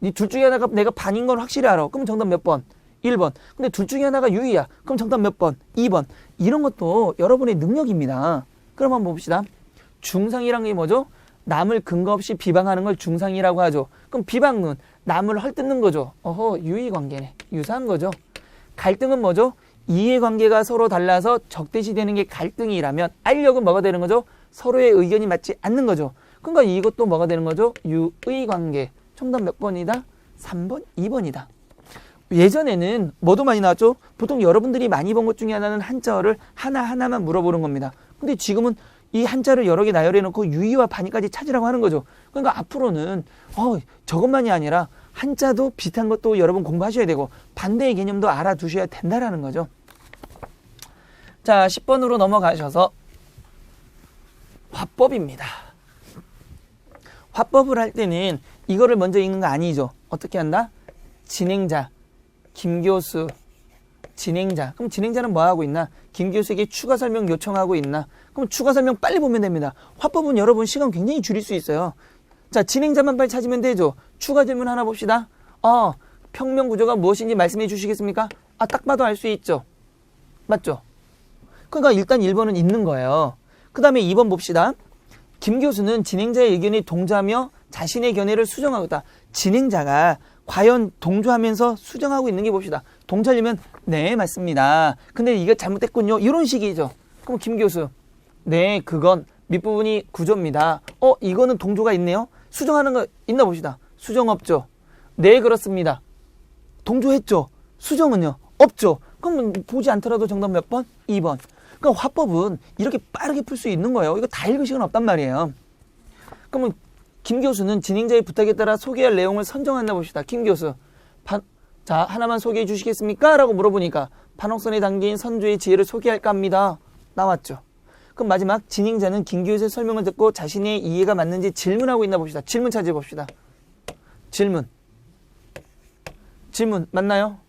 이 둘 중에 하나가 내가 반인 건 확실히 알아. 그럼 정답 몇 번? 1번. 근데 둘 중에 하나가 유의야. 그럼 정답 몇 번? 2번. 이런 것도 여러분의 능력입니다. 그럼 한번 봅시다. 중상이란 게 뭐죠? 남을 근거 없이 비방하는 걸 중상이라고 하죠. 그럼 비방은 남을 헐뜯는 거죠. 유의관계네. 유사한 거죠. 갈등은 뭐죠? 이해관계가 서로 달라서 적대시되는 게 갈등이라면 알력은 뭐가 되는 거죠? 서로의 의견이 맞지 않는 거죠. 그러니까 이것도 뭐가 되는 거죠? 유의관계. 정답 몇 번이다? 3번, 2번이다. 예전에는 뭐도 많이 나왔죠? 보통 여러분들이 많이 본 것 중에 하나는 한자어를 하나하나만 물어보는 겁니다. 근데 지금은 이 한자를 여러 개 나열해 놓고 유의와 반의까지 찾으라고 하는 거죠. 그러니까 앞으로는 저것만이 아니라 한자도 비슷한 것도 여러분 공부하셔야 되고 반대의 개념도 알아두셔야 된다라는 거죠. 자, 10번으로 넘어가셔서 화법입니다. 화법을 할 때는 이거를 먼저 읽는 거 아니죠. 어떻게 한다? 진행자, 김교수, 진행자. 그럼 진행자는 뭐 하고 있나? 김 교수에게 추가 설명 요청하고 있나? 그럼 추가 설명 빨리 보면 됩니다. 화법은 여러분 시간 굉장히 줄일 수 있어요. 자, 진행자만 빨리 찾으면 되죠. 추가 질문 하나 봅시다. 평면 구조가 무엇인지 말씀해 주시겠습니까? 딱 봐도 알 수 있죠. 맞죠? 그러니까 일단 1번은 있는 거예요. 그 다음에 2번 봅시다. 김 교수는 진행자의 의견에 동조하며 자신의 견해를 수정하고 있다. 진행자가 과연 동조하면서 수정하고 있는 게 봅시다. 동조하려면 네, 맞습니다. 근데 이게 잘못됐군요. 이런 식이죠. 그럼 김 교수, 네, 그건 밑부분이 구조입니다. 이거는 동조가 있네요. 수정하는 거 있나 봅시다. 수정 없죠. 네, 그렇습니다. 동조했죠. 수정은요? 없죠. 그럼 보지 않더라도 정답 몇 번? 2번. 그러니까 화법은 이렇게 빠르게 풀 수 있는 거예요. 이거 다 읽을 시간 없단 말이에요. 그러면 김 교수는 진행자의 부탁에 따라 소개할 내용을 선정한다 봅시다. 김 교수, 자, 하나만 소개해 주시겠습니까? 라고 물어보니까 판옥선에 담긴 선조의 지혜를 소개할까 합니다. 나왔죠. 그럼 마지막 진행자는 김 교수의 설명을 듣고 자신의 이해가 맞는지 질문하고 있나 봅시다. 질문 찾아봅시다. 질문 맞나요?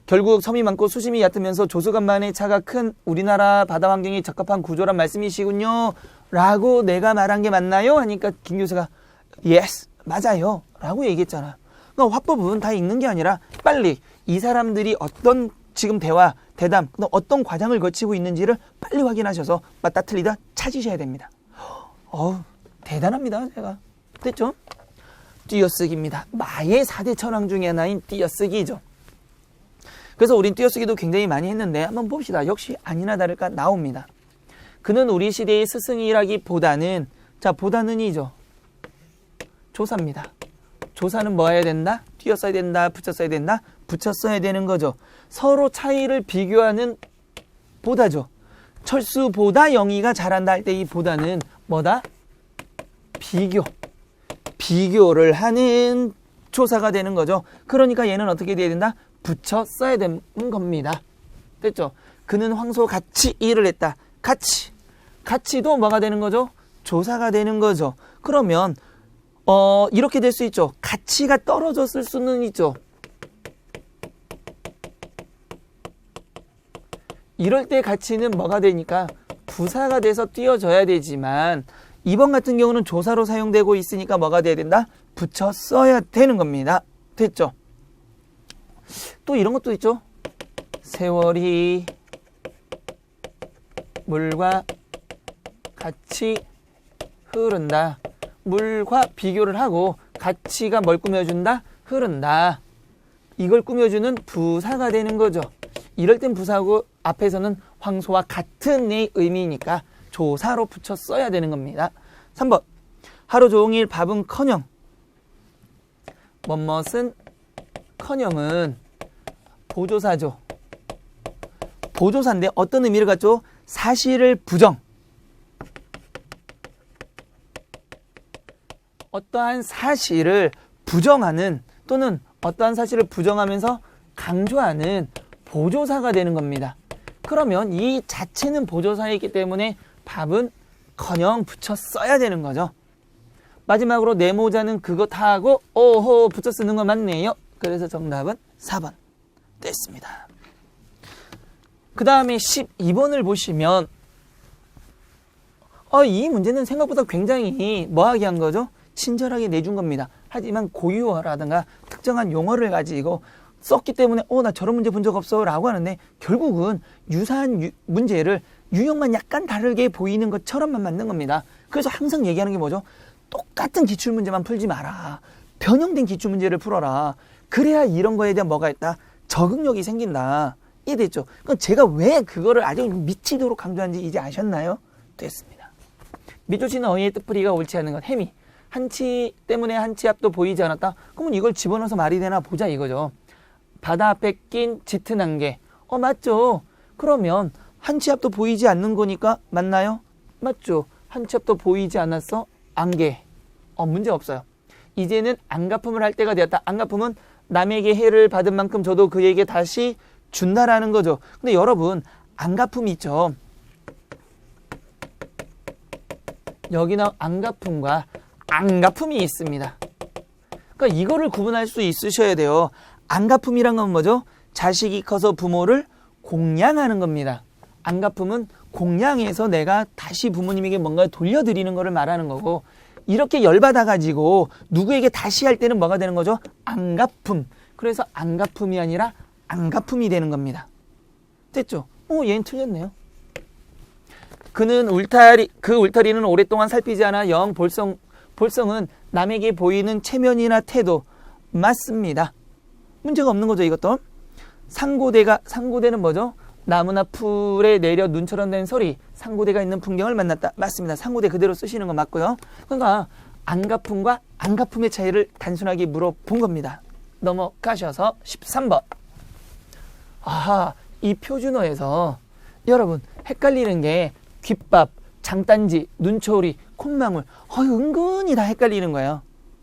결국 섬이 많고 수심이 얕으면서 조수간만의 차가 큰 우리나라 바다 환경에 적합한 구조란 말씀이시군요. 라고 내가 말한 게 맞나요? 하니까 김 교수가 yes, 맞아요. 라고 얘기했잖아. 그러니까 화법은 다 읽는 게 아니라 빨리 이 사람들이 어떤 지금 대화, 대담, 어떤 과정을 거치고 있는지를 빨리 확인하셔서 맞다 틀리다 찾으셔야 됩니다. 대단합니다. 제가. 됐죠? 띄어쓰기입니다. 마의 4대 천왕 중에 하나인 띄어쓰기죠. 그래서 우린 띄어쓰기도 굉장히 많이 했는데 한번 봅시다. 역시 아니나 다를까 나옵니다. 그는 우리 시대의 스승이라기보다는, 자, 보다는이죠. 조사입니다. 조사는 뭐 해야 된다? 띄어 써야 된다, 붙여 써야 된다, 붙여 써야 되는 거죠. 서로 차이를 비교하는 보다죠. 철수보다 영희가 잘한다 할 때 이 보다는 뭐다? 비교를 하는 조사가 되는 거죠. 그러니까 얘는 어떻게 돼야 된다? 붙여 써야 되는 겁니다. 됐죠? 그는 황소 같이 일을 했다. 같이도 뭐가 되는 거죠? 조사가 되는 거죠. 그러면 이렇게 될 수 있죠. 가치가 떨어졌을 수는 있죠. 이럴 때 가치는 뭐가 되니까 부사가 돼서 띄어져야 되지만 2번 같은 경우는 조사로 사용되고 있으니까 뭐가 돼야 된다? 붙여 써야 되는 겁니다. 됐죠? 또 이런 것도 있죠. 세월이 물과 같이 흐른다. 물과 비교를 하고 가치가 뭘 꾸며준다? 흐른다. 이걸 꾸며주는 부사가 되는 거죠. 이럴 땐 부사고 앞에서는 황소와 같은 의미니까 조사로 붙여 써야 되는 겁니다. 3번 하루 종일 밥은커녕 뭐뭇은 커녕은 보조사죠. 보조사인데 어떤 의미를 갖죠? 사실을 부정. 어떠한 사실을 부정하는 또는 어떠한 사실을 부정하면서 강조하는 보조사가 되는 겁니다. 그러면 이 자체는 보조사이기 때문에 밥은 커녕 붙여 써야 되는 거죠. 마지막으로 내 모자는 그거 다 하고 오호 붙여 쓰는 거 맞네요. 그래서 정답은 4번 됐습니다. 그 다음에 12번을 보시면 이 문제는 생각보다 굉장히 뭐하게 한 거죠? 친절하게 내준 겁니다. 하지만 고유어라든가 특정한 용어를 가지고 썼기 때문에 나 저런 문제 본 적 없어 라고 하는데 결국은 유사한 문제를 유형만 약간 다르게 보이는 것처럼만 만든 겁니다. 그래서 항상 얘기하는 게 뭐죠? 똑같은 기출문제만 풀지 마라. 변형된 기출문제를 풀어라. 그래야 이런 거에 대한 뭐가 있다? 적응력이 생긴다. 이해됐죠? 그럼 제가 왜 그거를 아주 미치도록 강조한지 이제 아셨나요? 됐습니다. 미조치는 어휘의 뜻풀이가 옳지 않은 것. 해미. 한치 때문에 한치 앞도 보이지 않았다? 그러면 이걸 집어넣어서 말이 되나 보자 이거죠. 바다 앞에 낀 짙은 안개. 맞죠? 그러면 한치 앞도 보이지 않는 거니까 맞나요? 맞죠? 한치 앞도 보이지 않았어? 안개. 문제 없어요. 이제는 안갚음을 할 때가 되었다. 안갚음은 남에게 해를 받은 만큼 저도 그에게 다시 준다라는 거죠. 근데 여러분 안갚음이 있죠. 여기는 안갚음과 안갚음이 있습니다. 그러니까 이거를 구분할 수 있으셔야 돼요. 안갚음이란 건 뭐죠? 자식이 커서 부모를 공양하는 겁니다. 안갚음은 공양해서 내가 다시 부모님에게 뭔가 돌려드리는 거를 말하는 거고 이렇게 열받아가지고 누구에게 다시 할 때는 뭐가 되는 거죠? 안갚음. 그래서 안갚음이 아니라 안갚음이 되는 겁니다. 됐죠? 얘는 틀렸네요. 그는 울타리는 오랫동안 살피지 않아 영 볼성은 남에게 보이는 체면이나 태도 맞습니다. 문제가 없는 거죠, 이것도. 상고대는 뭐죠? 나무나 풀에 내려 눈처럼 된 소리. 상고대가 있는 풍경을 만났다. 맞습니다. 상고대 그대로 쓰시는 거 맞고요. 그러니까 안갚음과 안갚음의 차이를 단순하게 물어본 겁니다. 넘어가셔서 13번. 이 표준어에서 여러분 헷갈리는 게 귓밥, 장단지, 눈초리, 콧망울. 은근히 다 헷갈리는 거예요.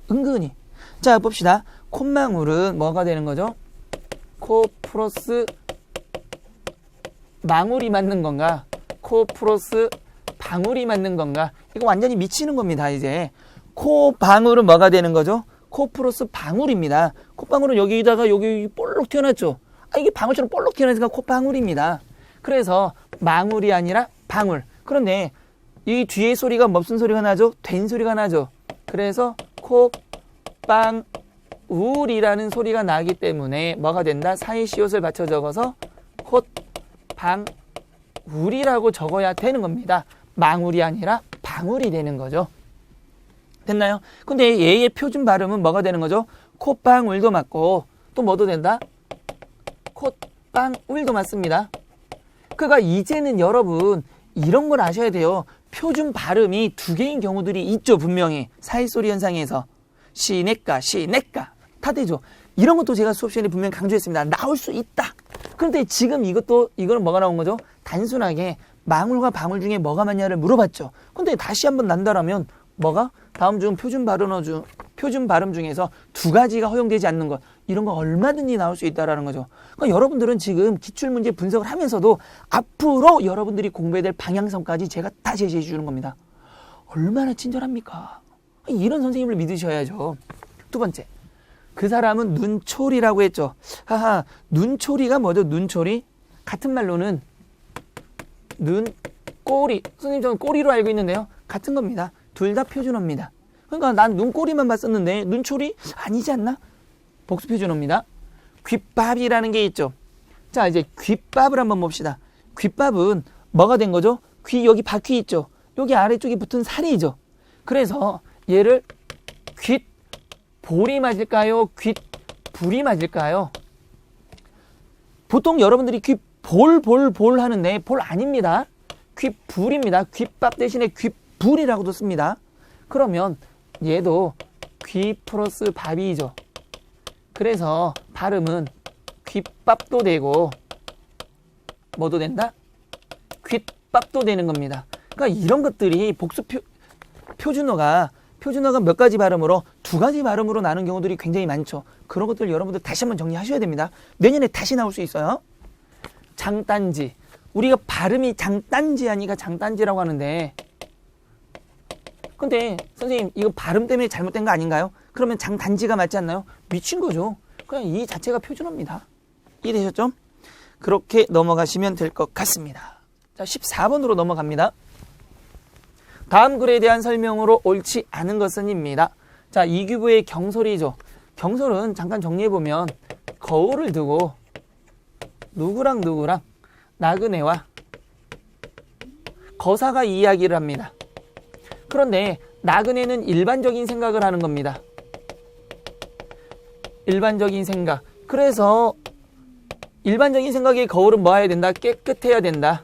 은근히. 자, 봅시다. 콧망울은 뭐가 되는 거죠? 코 플러스 망울이 맞는 건가? 코 플러스 방울이 맞는 건가? 이거 완전히 미치는 겁니다, 이제. 코 방울은 뭐가 되는 거죠? 코 플러스 방울입니다. 콧방울은 여기다가 여기 볼록 튀어났죠? 이게 방울처럼 볼록 튀어나니까 콧방울입니다. 그래서 망울이 아니라 방울. 그런데 이 뒤에 소리가 무슨 소리가 나죠? 된 소리가 나죠? 그래서 콧방울이라는 소리가 나기 때문에 뭐가 된다? 사이시옷을 받쳐 적어서 콧방울이라고 적어야 되는 겁니다. 망울이 아니라 방울이 되는 거죠. 됐나요? 근데 얘의 표준 발음은 뭐가 되는 거죠? 콧방울도 맞고 또 뭐도 된다? 콧방울도 맞습니다. 그러니까 이제는 여러분 이런 걸 아셔야 돼요. 표준 발음이 두 개인 경우들이 있죠. 분명히 사이소리 현상에서 시내가 다 되죠. 이런 것도 제가 수업 시간에 분명히 강조했습니다. 나올 수 있다. 그런데 지금 이거는 뭐가 나온 거죠? 단순하게 망울과 방울 중에 뭐가 맞냐를 물어봤죠. 근데 다시 한번 난다라면 뭐가? 다음 중 표준 발음 중에서 두 가지가 허용되지 않는 것. 이런 거 얼마든지 나올 수 있다라는 거죠. 그러니까 여러분들은 지금 기출문제 분석을 하면서도 앞으로 여러분들이 공부해야 될 방향성까지 제가 다 제시해 주는 겁니다. 얼마나 친절합니까? 이런 선생님을 믿으셔야죠. 두 번째. 그 사람은 눈초리라고 했죠. 하하, 눈초리가 뭐죠? 눈초리? 같은 말로는 눈꼬리. 선생님 저는 꼬리로 알고 있는데요. 같은 겁니다. 둘 다 표준어입니다. 그러니까 난 눈꼬리만 봤었는데 눈초리? 아니지 않나? 복수 표준어입니다. 귓밥이라는 게 있죠. 자, 이제 귓밥을 한번 봅시다. 귓밥은 뭐가 된 거죠? 귀, 여기 바퀴 있죠. 여기 아래쪽에 붙은 살이죠. 그래서 얘를 귓볼이 맞을까요? 귓불이 맞을까요? 보통 여러분들이 귓볼 하는데 볼 아닙니다. 귓불입니다. 귓밥 대신에 귓불이라고도 씁니다. 그러면 얘도 귀 플러스 밥이죠. 그래서 발음은 귓밥도 되고 뭐도 된다? 귓밥도 되는 겁니다. 그러니까 이런 것들이 복수 표준어가 몇 가지 발음으로 두 가지 발음으로 나눈 경우들이 굉장히 많죠. 그런 것들 여러분들 다시 한번 정리하셔야 됩니다. 내년에 다시 나올 수 있어요. 장단지. 우리가 발음이 장단지 아니가 장단지라고 하는데 근데 선생님 이거 발음 때문에 잘못된 거 아닌가요? 그러면 장단지가 맞지 않나요? 미친 거죠. 그냥 이 자체가 표준어입니다. 이해되셨죠? 그렇게 넘어가시면 될 것 같습니다. 자, 14번으로 넘어갑니다. 다음 글에 대한 설명으로 옳지 않은 것은 입니다. 자, 이규부의 경솔이죠. 경솔은 잠깐 정리해보면 거울을 두고 누구랑 나그네와 거사가 이야기를 합니다. 그런데 나그네는 일반적인 생각을 하는 겁니다. 일반적인 생각. 그래서 일반적인 생각에 거울은 뭐 해야 된다? 깨끗해야 된다.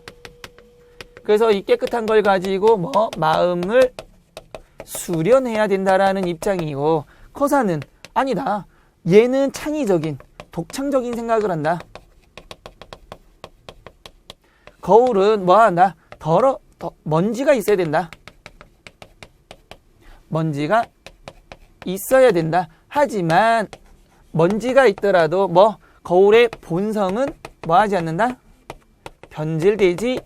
그래서 이 깨끗한 걸 가지고 마음을 수련해야 된다라는 입장이고 거사는 아니다. 얘는 창의적인, 독창적인 생각을 한다. 거울은 뭐 한다? 먼지가 있어야 된다. 먼지가 있어야 된다. 하지만 먼지가 있더라도 거울의 본성은 뭐 하지 않는다? 변질되지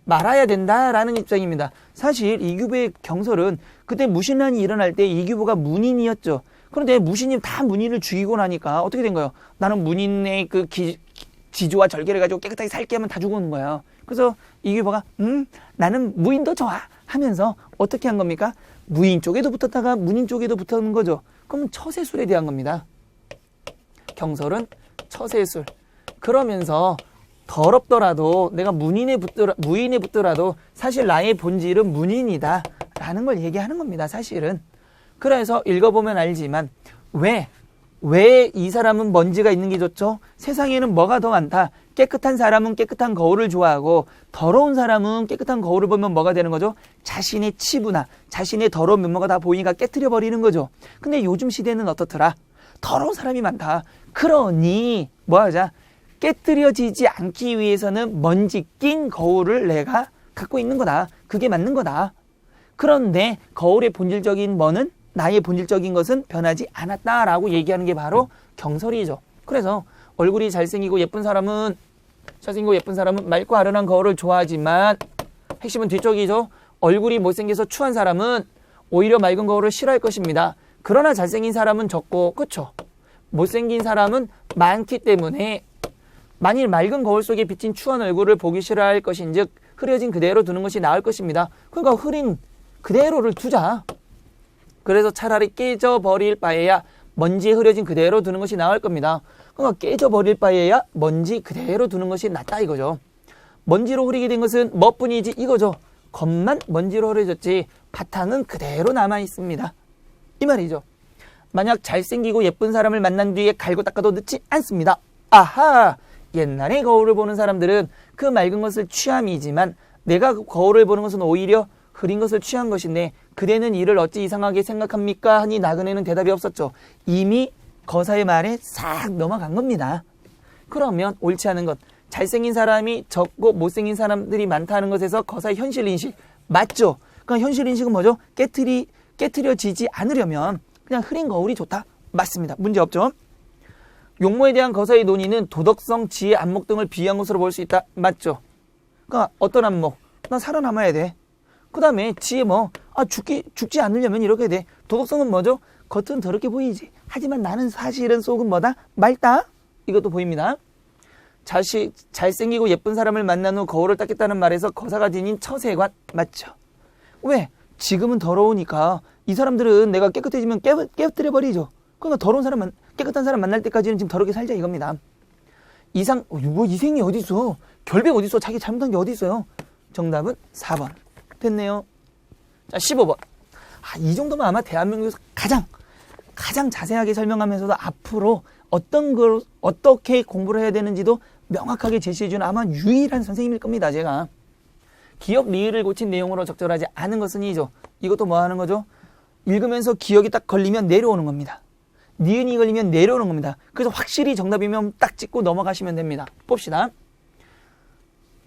말아야 된다라는 입장입니다. 사실 이규보의 경솔은 그때 무신난이 일어날 때 이규보가 문인이었죠. 그런데 무신님 다 문인을 죽이고 나니까 어떻게 된 거예요? 나는 문인의 그 지조와 절개를 가지고 깨끗하게 살게 하면 다 죽어오는 거예요. 그래서 이규보가 나는 무인도 좋아 하면서 어떻게 한 겁니까? 무인 쪽에도 붙었다가 문인 쪽에도 붙었는 거죠. 그럼 처세술에 대한 겁니다. 경솔은 처세술. 그러면서 더럽더라도 내가 무인에 붙더라도 사실 나의 본질은 문인이다 라는 걸 얘기하는 겁니다. 사실은. 그래서 읽어보면 알지만 왜 이 사람은 먼지가 있는 게 좋죠? 세상에는 뭐가 더 많다? 깨끗한 사람은 깨끗한 거울을 좋아하고 더러운 사람은 깨끗한 거울을 보면 뭐가 되는 거죠? 자신의 치부나 자신의 더러운 면모가 다 보이니까 깨트려 버리는 거죠. 근데 요즘 시대는 어떻더라? 더러운 사람이 많다. 그러니 뭐 하자? 깨트려지지 않기 위해서는 먼지 낀 거울을 내가 갖고 있는 거다. 그게 맞는 거다. 그런데 거울의 본질적인 뭐는 나의 본질적인 것은 변하지 않았다라고 얘기하는 게 바로 경솔이죠. 그래서 얼굴이 잘생기고 예쁜 사람은 맑고 아련한 거울을 좋아하지만 핵심은 뒤쪽이죠. 얼굴이 못생겨서 추한 사람은 오히려 맑은 거울을 싫어할 것입니다. 그러나 잘생긴 사람은 적고 그렇죠. 못생긴 사람은 많기 때문에 만일 맑은 거울 속에 비친 추한 얼굴을 보기 싫어할 것인즉 흐려진 그대로 두는 것이 나을 것입니다. 그러니까 흐린 그대로를 두자. 그래서 차라리 깨져버릴 바에야 먼지에 흐려진 그대로 두는 것이 나을 겁니다. 그러니까 깨져버릴 바에야 먼지 그대로 두는 것이 낫다 이거죠. 먼지로 흐리게 된 것은 뭐뿐이지 이거죠. 겉만 먼지로 흐려졌지 바탕은 그대로 남아 있습니다. 이 말이죠. 만약 잘생기고 예쁜 사람을 만난 뒤에 갈고 닦아도 늦지 않습니다. 아하! 옛날에 거울을 보는 사람들은 그 맑은 것을 취함이지만 내가 그 거울을 보는 것은 오히려 흐린 것을 취한 것인데 그대는 이를 어찌 이상하게 생각합니까? 하니 나그네는 대답이 없었죠. 이미 거사의 말에 싹 넘어간 겁니다. 그러면 옳지 않은 것, 잘생긴 사람이 적고 못생긴 사람들이 많다는 것에서 거사의 현실인식 맞죠? 그러니까 현실인식은 뭐죠? 깨트려지지 않으려면 그냥 흐린 거울이 좋다. 맞습니다. 문제 없죠? 용모에 대한 거사의 논의는 도덕성, 지혜, 안목 등을 비유한 것으로 볼 수 있다. 맞죠? 그러니까 어떤 안목? 나 살아남아야 돼. 그 다음에 지혜 죽지 않으려면 이렇게 돼. 도덕성은 뭐죠? 겉은 더럽게 보이지. 하지만 나는 사실은 속은 뭐다? 맑다. 이것도 보입니다. 잘생기고 예쁜 사람을 만난 후 거울을 닦겠다는 말에서 거사가 지닌 처세관 맞죠? 왜? 지금은 더러우니까 이 사람들은 내가 깨끗해지면 깨뜨려버리죠. 그러니까 더러운 사람, 깨끗한 사람 만날 때까지는 지금 더럽게 살자 이겁니다. 이생이 어디 있어? 결백 어디 있어? 자기 잘못한 게 어디 있어요? 정답은 4번. 됐네요. 자, 15번. 이 정도면 아마 대한민국에서 가장 자세하게 설명하면서도 앞으로 어떻게 공부를 해야 되는지도 명확하게 제시해주는 아마 유일한 선생님일 겁니다. 제가. 기억 리을을 고친 내용으로 적절하지 않은 것은 이죠. 이것도 뭐 하는 거죠? 읽으면서 기억이 딱 걸리면 내려오는 겁니다. 니은이 걸리면 내려오는 겁니다. 그래서 확실히 정답이면 딱 찍고 넘어가시면 됩니다. 봅시다.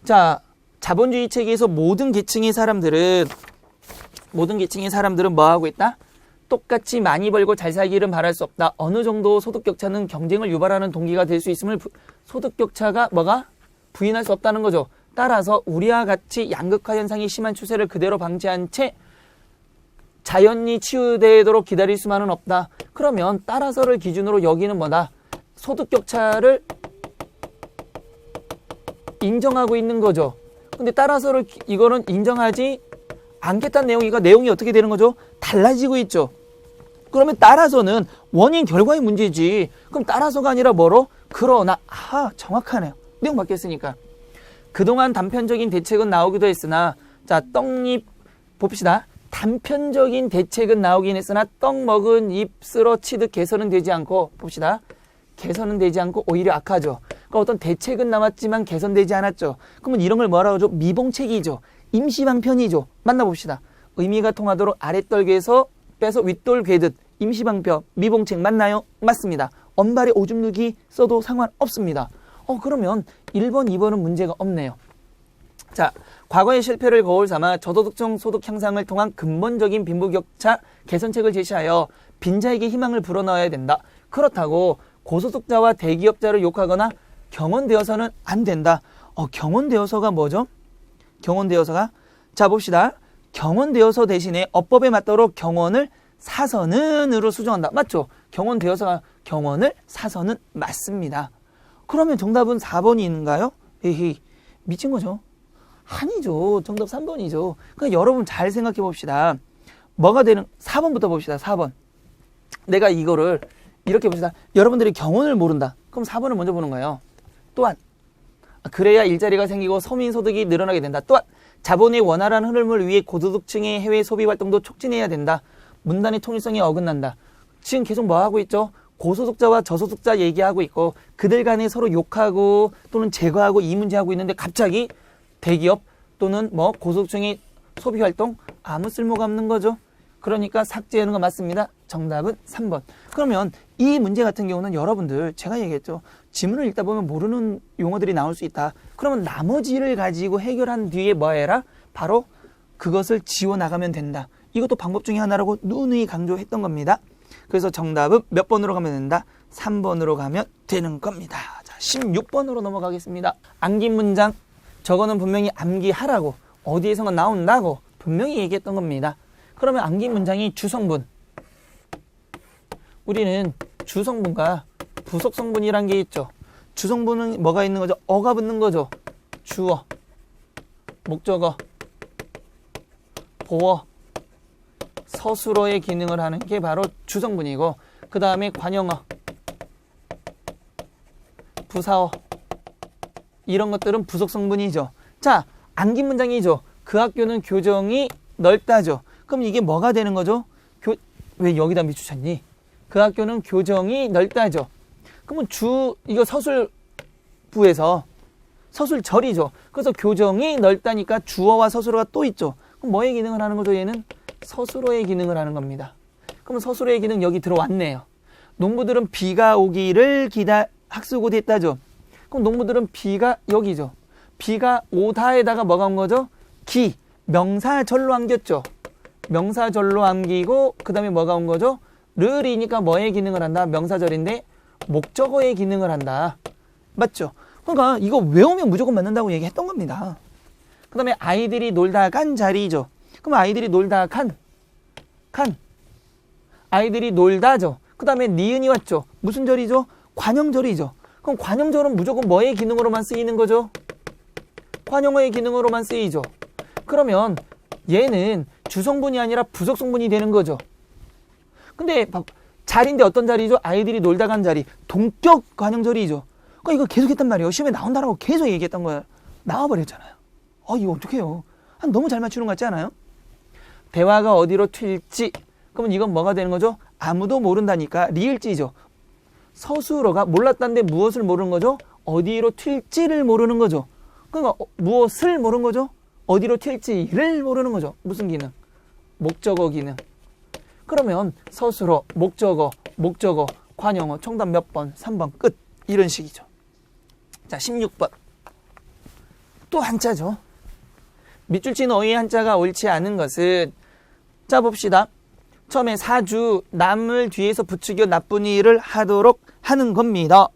자, 자본주의 체계에서 모든 계층의 사람들은 뭐 하고 있다? 똑같이 많이 벌고 잘 살기를 바랄 수 없다. 어느 정도 소득 격차는 경쟁을 유발하는 동기가 될 수 있음을 소득 격차가 부인할 수 없다는 거죠. 따라서 우리와 같이 양극화 현상이 심한 추세를 그대로 방치한 채 자연히 치유되도록 기다릴 수만은 없다. 그러면 따라서를 기준으로 여기는 뭐다? 소득 격차를 인정하고 있는 거죠. 근데 따라서를 이거는 인정하지 않겠다는 내용이 어떻게 되는 거죠? 달라지고 있죠. 그러면 따라서는 원인 결과의 문제지. 그럼 따라서가 아니라 뭐로? 그러나 정확하네요. 내용 바뀌었으니까. 그동안 단편적인 대책은 나오기도 했으나 자 떡잎 봅시다. 단편적인 대책은 나오긴 했으나 떡 먹은 잎 쓰러치듯 개선은 되지 않고 봅시다. 개선은 되지 않고 오히려 악화죠. 그러니까 어떤 대책은 나왔지만 개선되지 않았죠. 그러면 이런 걸 뭐라고 하죠? 미봉책이죠. 임시방편이죠. 만나봅시다. 의미가 통하도록 아랫떨개에서 빼서 윗돌 괴듯 임시방편 미봉책 맞나요? 맞습니다. 언발에 오줌 누기 써도 상관없습니다. 그러면 1번, 2번은 문제가 없네요. 자, 과거의 실패를 거울 삼아 저소득층 소득 향상을 통한 근본적인 빈부격차 개선책을 제시하여 빈자에게 희망을 불어넣어야 된다. 그렇다고 고소득자와 대기업자를 욕하거나 경원되어서는 안 된다. 경원되어서가 뭐죠? 경원되어서가 자 봅시다. 경원되어서 대신에 어법에 맞도록 경원을 사선은으로 수정한다. 맞죠? 경원되어서가 경원을 사선은 맞습니다. 그러면 정답은 4번인가요? 에헤이, 미친 거죠? 아니죠. 정답 3번이죠. 그러니까 여러분 잘 생각해 봅시다. 뭐가 되는 4번부터 봅시다. 4번. 내가 이거를 이렇게 봅시다. 여러분들이 경원을 모른다. 그럼 4번을 먼저 보는 거예요. 또한 그래야 일자리가 생기고 서민소득이 늘어나게 된다. 또한 자본의 원활한 흐름을 위해 고소득층의 해외 소비 활동도 촉진해야 된다. 문단의 통일성이 어긋난다. 지금 계속 뭐 하고 있죠? 고소득자와 저소득자 얘기하고 있고 그들 간에 서로 욕하고 또는 제거하고 이 문제하고 있는데 갑자기 대기업 또는 고소득층의 소비활동 아무 쓸모가 없는 거죠. 그러니까 삭제하는 거 맞습니다. 정답은 3번. 그러면 이 문제 같은 경우는 여러분들 제가 얘기했죠. 지문을 읽다 보면 모르는 용어들이 나올 수 있다. 그러면 나머지를 가지고 해결한 뒤에 뭐 해라? 바로 그것을 지워나가면 된다. 이것도 방법 중에 하나라고 누누이 강조했던 겁니다. 그래서 정답은 몇 번으로 가면 된다? 3번으로 가면 되는 겁니다. 자, 16번으로 넘어가겠습니다. 암긴 문장. 저거는 분명히 암기하라고 어디에선가 나온다고 분명히 얘기했던 겁니다. 그러면 암긴 문장이 주성분. 우리는 주성분과 부속성분이란 게 있죠. 주성분은 뭐가 있는 거죠? 어가 붙는 거죠. 주어, 목적어, 보어, 서술어의 기능을 하는 게 바로 주성분이고 그 다음에 관형어, 부사어 이런 것들은 부속성분이죠. 자, 암긴 문장이죠. 그 학교는 교정이 넓다죠. 그럼 이게 뭐가 되는 거죠? 왜 여기다 미주셨니? 그 학교는 교정이 넓다죠. 그러면 이거 서술부에서 서술절이죠. 그래서 교정이 넓다니까 주어와 서술어가 또 있죠. 그럼 뭐의 기능을 하는 거죠? 얘는 서술어의 기능을 하는 겁니다. 그러면 서술어의 기능 여기 들어왔네요. 농부들은 비가 오기를 학수고대 했다죠. 그럼 농부들은 비가 여기죠. 비가 오다에다가 뭐가 온 거죠? 기, 명사절로 암겼죠. 명사절로 암기고 그 다음에 뭐가 온 거죠? 르이니까 뭐의 기능을 한다? 명사절인데 목적어의 기능을 한다. 맞죠? 그러니까 이거 외우면 무조건 맞는다고 얘기했던 겁니다. 그 다음에 아이들이 놀다 간 자리죠. 그럼 아이들이 놀다 간. 아이들이 놀다죠. 그 다음에 니은이 왔죠. 무슨 절이죠? 관형절이죠. 그럼 관형절은 무조건 뭐의 기능으로만 쓰이는 거죠? 관형어의 기능으로만 쓰이죠. 그러면 얘는 주성분이 아니라 부속성분이 되는 거죠. 근데 자리인데 어떤 자리죠? 아이들이 놀다 간 자리. 동격 관형절이죠. 그러니까 이거 계속 했단 말이에요. 시험에 나온다라고 계속 얘기했던 거예요. 나와버렸잖아요. 이거 어떡해요. 너무 잘 맞추는 것 같지 않아요? 대화가 어디로 튈지. 그러면 이건 뭐가 되는 거죠? 아무도 모른다니까 리을지죠. 서술어가 몰랐다는데 무엇을 모르는 거죠? 어디로 튈지를 모르는 거죠. 그러니까 무엇을 모르는 거죠? 어디로 튈지를 모르는 거죠. 무슨 기능? 목적어 기능. 그러면 서술어, 목적어, 관형어, 정답 몇 번? 3번 끝. 이런 식이죠. 자, 16번. 또 한자죠. 밑줄 친 어휘의 한자가 옳지 않은 것은, 자 봅시다. 처음에 사주, 남을 뒤에서 부추겨 나쁜 일을 하도록 하는 겁니다.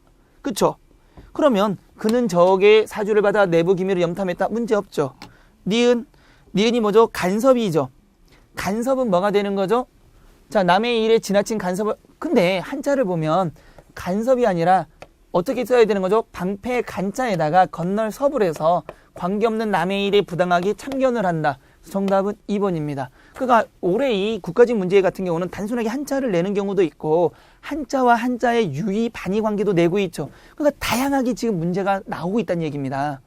그쵸? 그러면 그는 적의 사주를 받아 내부 기밀을 염탐했다. 문제 없죠. 니은이 뭐죠? 간섭이죠. 간섭은 뭐가 되는 거죠? 자, 남의 일에 지나친 간섭을, 근데 한자를 보면 간섭이 아니라 어떻게 써야 되는 거죠? 방패 간자에다가 건널 섭을 해서 관계없는 남의 일에 부당하게 참견을 한다. 정답은 2번입니다. 그러니까 올해 이 국가직 문제 같은 경우는 단순하게 한자를 내는 경우도 있고 한자와 한자의 유의 반의 관계도 내고 있죠. 그러니까 다양하게 지금 문제가 나오고 있다는 얘기입니다.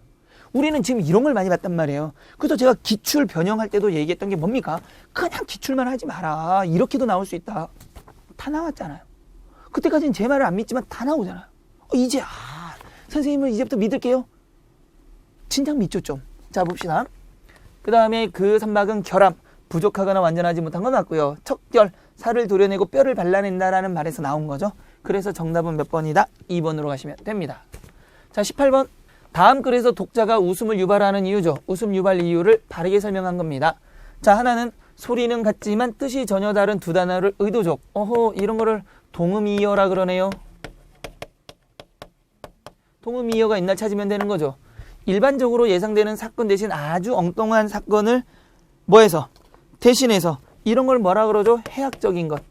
우리는 지금 이런 걸 많이 봤단 말이에요. 그래서 제가 기출 변형할 때도 얘기했던 게 뭡니까? 그냥 기출만 하지 마라. 이렇게도 나올 수 있다. 다 나왔잖아요. 그때까지는 제 말을 안 믿지만 다 나오잖아요. 이제 선생님을 이제부터 믿을게요. 진작 믿죠 좀. 자 봅시다. 그 다음에 그 선박은 결함, 부족하거나 완전하지 못한 건 맞고요. 척결, 살을 도려내고 뼈를 발라낸다라는 말에서 나온 거죠. 그래서 정답은 몇 번이다? 2번으로 가시면 됩니다. 자 18번. 다음 글에서 독자가 웃음을 유발하는 이유죠. 웃음 유발 이유를 바르게 설명한 겁니다. 자 하나는 소리는 같지만 뜻이 전혀 다른 두 단어를 의도적. 이런 거를 동음이어라 그러네요. 동음이어가 있나 찾으면 되는 거죠. 일반적으로 예상되는 사건 대신 아주 엉뚱한 사건을 뭐해서? 대신해서 이런 걸 뭐라 그러죠? 해학적인 것.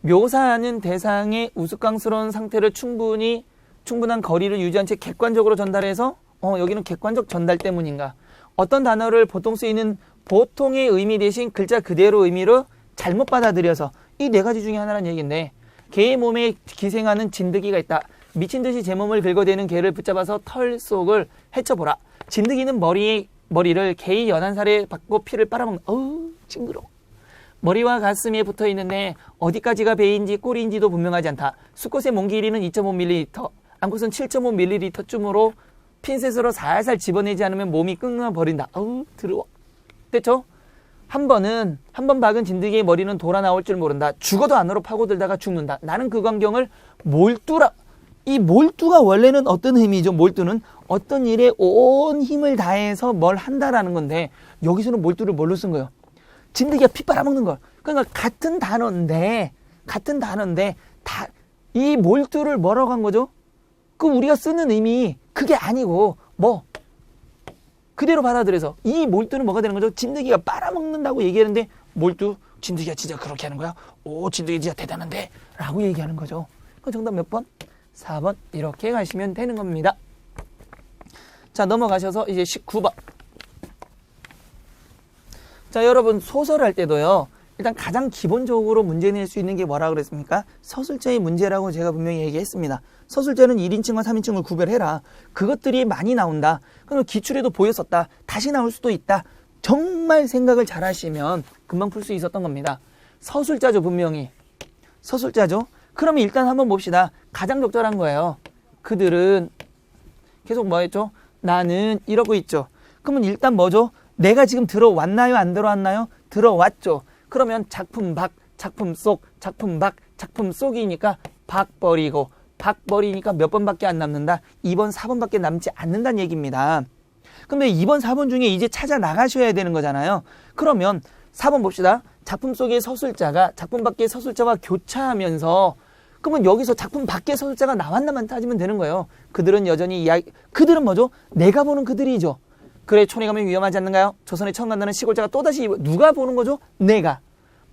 묘사하는 대상의 우스꽝스러운 상태를 충분한 거리를 유지한 채 객관적으로 전달해서 여기는 객관적 전달 때문인가. 어떤 단어를 보통 쓰이는 보통의 의미 대신 글자 그대로 의미로 잘못 받아들여서 이 네 가지 중에 하나라는 얘기인데 개의 몸에 기생하는 진드기가 있다. 미친 듯이 제 몸을 긁어대는 개를 붙잡아서 털 속을 헤쳐보라. 진드기는 머리를 개의 연한 살에 받고 피를 빨아먹는. 징그러워. 머리와 가슴에 붙어 있는데 어디까지가 배인지 꼬리인지도 분명하지 않다. 수컷의 몸 길이는 2.5mm, 암컷은 7.5ml쯤으로 핀셋으로 살살 집어내지 않으면 몸이 끙끙 버린다. 더러워. 됐죠? 한 번 박은 진드기의 머리는 돌아 나올 줄 모른다. 죽어도 안으로 파고들다가 죽는다. 나는 그 광경을 몰두라. 이 몰두가 원래는 어떤 의미죠? 몰두는 어떤 일에 온 힘을 다해서 뭘 한다라는 건데 여기서는 몰두를 뭘로 쓴 거예요? 진드기가 피 빨아먹는 거. 그러니까 같은 단어인데 이 몰두를 뭐라고 한 거죠? 그 우리가 쓰는 의미 그게 아니고 그대로 받아들여서 이 몰두는 뭐가 되는 거죠? 진드기가 빨아먹는다고 얘기하는데 몰두 진드기가 진짜 그렇게 하는 거야? 진드기 진짜 대단한데 라고 얘기하는 거죠. 그 정답 몇 번? 4번 이렇게 가시면 되는 겁니다. 자 넘어가셔서 이제 19번. 자 여러분 소설 할 때도요. 일단 가장 기본적으로 문제 낼 수 있는 게 뭐라 그랬습니까? 서술자의 문제라고 제가 분명히 얘기했습니다. 서술자는 1인칭과 3인칭을 구별해라. 그것들이 많이 나온다. 그러면 기출에도 보였었다. 다시 나올 수도 있다. 정말 생각을 잘 하시면 금방 풀 수 있었던 겁니다. 서술자죠 분명히. 서술자죠. 그러면 일단 한번 봅시다. 가장 적절한 거예요. 그들은 계속 뭐 했죠? 나는 이러고 있죠. 그러면 일단 뭐죠? 내가 지금 들어왔나요? 안 들어왔나요? 들어왔죠. 그러면 작품 밖, 작품 속, 작품 밖, 작품 속이니까 박 버리고 박 버리니까 몇 번밖에 안 남는다. 2번, 4번밖에 남지 않는다는 얘기입니다. 근데 2번, 4번 중에 이제 찾아 나가셔야 되는 거잖아요. 그러면 4번 봅시다. 작품 속의 서술자가 작품 밖의 서술자와 교차하면서 그러면 여기서 작품 밖의 서술자가 나왔나만 따지면 되는 거예요. 그들은 여전히 그들은 뭐죠? 내가 보는 그들이죠. 그래 촌에 가면 위험하지 않는가요? 조선에 처음 간다는 시골자가 또다시 누가 보는 거죠? 내가.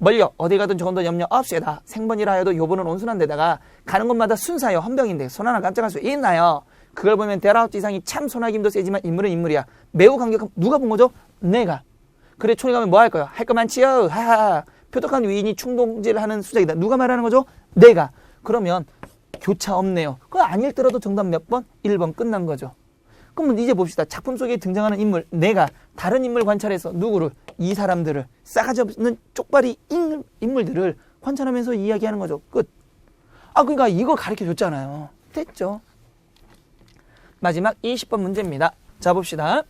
멀려 어디 가든 조금 더 염려 없이다. 생번이라 해도 요번은 온순한 데다가 가는 곳마다 순사요 헌병인데 손 하나 깜짝할 수 있나요? 그걸 보면 데라우트 이상이 참 손아김도 세지만 인물은 인물이야. 매우 강력한 누가 본 거죠? 내가. 그래 촌에 가면 뭐 할 거야? 할 거 많지요. 하하. 표독한 위인이 충동질을 하는 수작이다. 누가 말하는 거죠? 내가. 그러면 교차 없네요. 그거 안 읽더라도 정답 몇 번? 1번 끝난 거죠. 그럼 이제 봅시다. 작품 속에 등장하는 인물, 내가 다른 인물 관찰해서 누구를? 이 사람들을 싸가지 없는 쪽발이 인물들을 관찰하면서 이야기하는 거죠. 끝. 그러니까 이거 가르쳐 줬잖아요. 됐죠? 마지막 20번 문제입니다. 자 봅시다.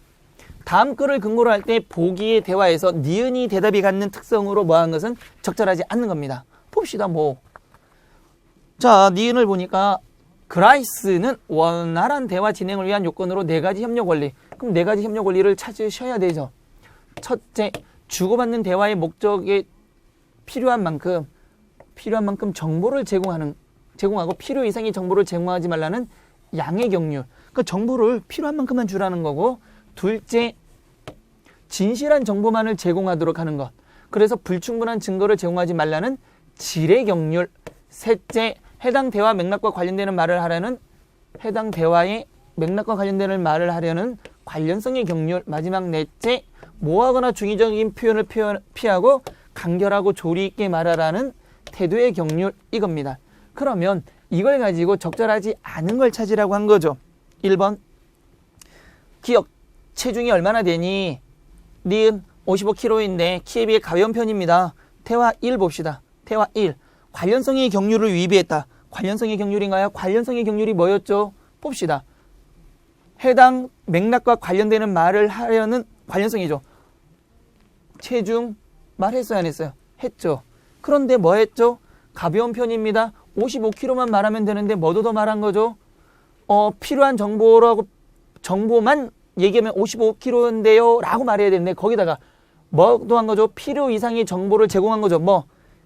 다음 글을 근거로 할 때 보기의 대화에서 니은이 대답이 갖는 특성으로 뭐한 것은 적절하지 않는 겁니다. 봅시다. 자, 니은을 보니까 그라이스는 원활한 대화 진행을 위한 요건으로 4가지 협력 원리. 그럼 4가지 협력 원리를 찾으셔야 되죠. 첫째, 주고받는 대화의 목적에 필요한 만큼 정보를 제공하고 필요 이상의 정보를 제공하지 말라는 양의 경률. 그러니까 정보를 필요한 만큼만 주라는 거고, 둘째, 진실한 정보만을 제공하도록 하는 것. 그래서 불충분한 증거를 제공하지 말라는 질의 경률. 셋째, 해당 대화 맥락과 관련되는 말을 하려는 해당 대화의 맥락과 관련되는 말을 하려는 관련성의 경률. 마지막 넷째, 모호하거나 중의적인 표현을 피하고 간결하고 조리 있게 말하라는 태도의 경률. 이겁니다. 그러면 이걸 가지고 적절하지 않은 걸 찾으라고 한 거죠. 1번, 기억, 체중이 얼마나 되니? 니은 55kg인데 키에 비해 가벼운 편입니다. 태화 1 봅시다. 태화 1. 관련성의 경률을 위배했다. 관련성의 경률인가요? 관련성의 경률이 뭐였죠? 봅시다. 해당 맥락과 관련되는 말을 하려는 관련성이죠. 체중 말했어요? 안 했어요? 했죠. 그런데 뭐 했죠? 가벼운 편입니다. 55kg만 말하면 되는데 뭐도 더 말한 거죠? 필요한 정보만 얘기하면 55kg인데요 라고 말해야 되는데 거기다가 뭐도 한 거죠? 필요 이상의 정보를 제공한 거죠.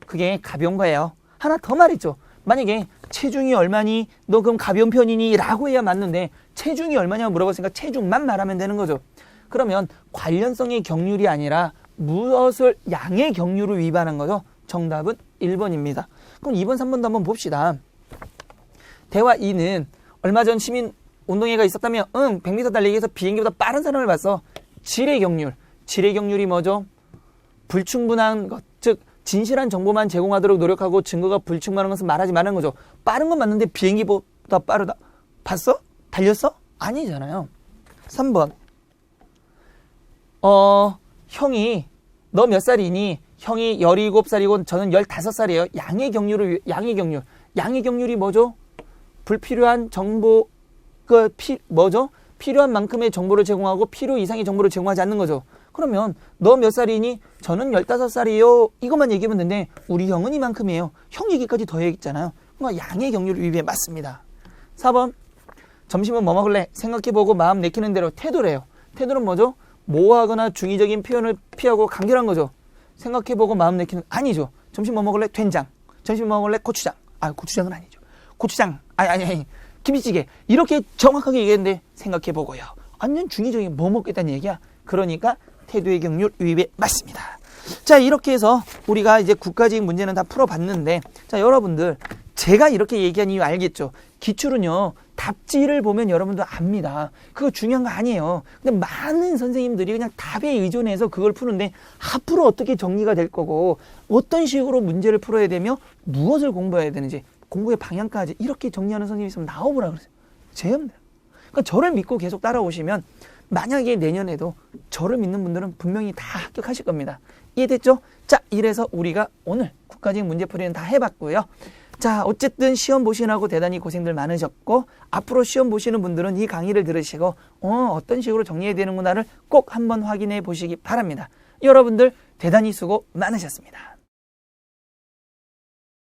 그게 가벼운 거예요. 하나 더 말했죠. 만약에 체중이 얼마니? 너 그럼 가벼운 편이니? 라고 해야 맞는데 체중이 얼마냐고 물어봤으니까 체중만 말하면 되는 거죠. 그러면 관련성의 경률이 아니라 무엇을 양의 경률을 위반한 거죠. 정답은 1번입니다. 그럼 2번, 3번도 한번 봅시다. 대화 2는 얼마 전 시민 운동회가 있었다면 100m 달리기에서 비행기보다 빠른 사람을 봤어. 질의 경률. 질의 경률이 뭐죠? 불충분한 것, 즉 진실한 정보만 제공하도록 노력하고 증거가 불충분한 것은 말하지 말라는 거죠. 빠른 건 맞는데 비행기보다 빠르다. 봤어? 달렸어? 아니잖아요. 3번. 형이 너 몇 살이니? 형이 17살이고 저는 15살이에요. 양의 경률이 뭐죠? 불필요한 정보, 뭐죠? 필요한 만큼의 정보를 제공하고 필요 이상의 정보를 제공하지 않는 거죠. 그러면 너 몇 살이니? 저는 15살이요. 이것만 얘기하면 되는데 우리 형은 이만큼이에요. 형 얘기까지 더해야겠잖아요. 그러니까 양의 경률 위배에 맞습니다. 4번. 점심은 뭐 먹을래? 생각해보고 마음 내키는 대로. 태도래요. 태도는 뭐죠? 모호하거나 중의적인 표현을 피하고 간결한 거죠. 생각해보고 마음 내키는 아니죠. 점심 뭐 먹을래? 된장. 점심 뭐 먹을래? 고추장. 고추장은 아니죠. 고추장. 아니. 김치찌개. 이렇게 정확하게 얘기했는데 생각해보고요. 완전 중의적인 뭐 먹겠다는 얘기야. 그러니까 태도의 경률 위배 맞습니다. 자, 이렇게 해서 우리가 이제 국가직 문제는 다 풀어봤는데, 자, 여러분들 제가 이렇게 얘기한 이유 알겠죠? 기출은요, 답지를 보면 여러분도 압니다. 그거 중요한 거 아니에요. 근데 많은 선생님들이 그냥 답에 의존해서 그걸 푸는데 앞으로 어떻게 정리가 될 거고 어떤 식으로 문제를 풀어야 되며 무엇을 공부해야 되는지 공부의 방향까지 이렇게 정리하는 선생님이 있으면 나와보라 그러세요. 제입니다. 그러니까 저를 믿고 계속 따라오시면 만약에 내년에도 저를 믿는 분들은 분명히 다 합격하실 겁니다. 이해됐죠? 자, 이래서 우리가 오늘 국가직 문제풀이는 다 해봤고요. 자, 어쨌든 시험 보시느라고 대단히 고생들 많으셨고 앞으로 시험 보시는 분들은 이 강의를 들으시고 어떤 식으로 정리해야 되는구나를 꼭 한번 확인해 보시기 바랍니다. 여러분들 대단히 수고 많으셨습니다.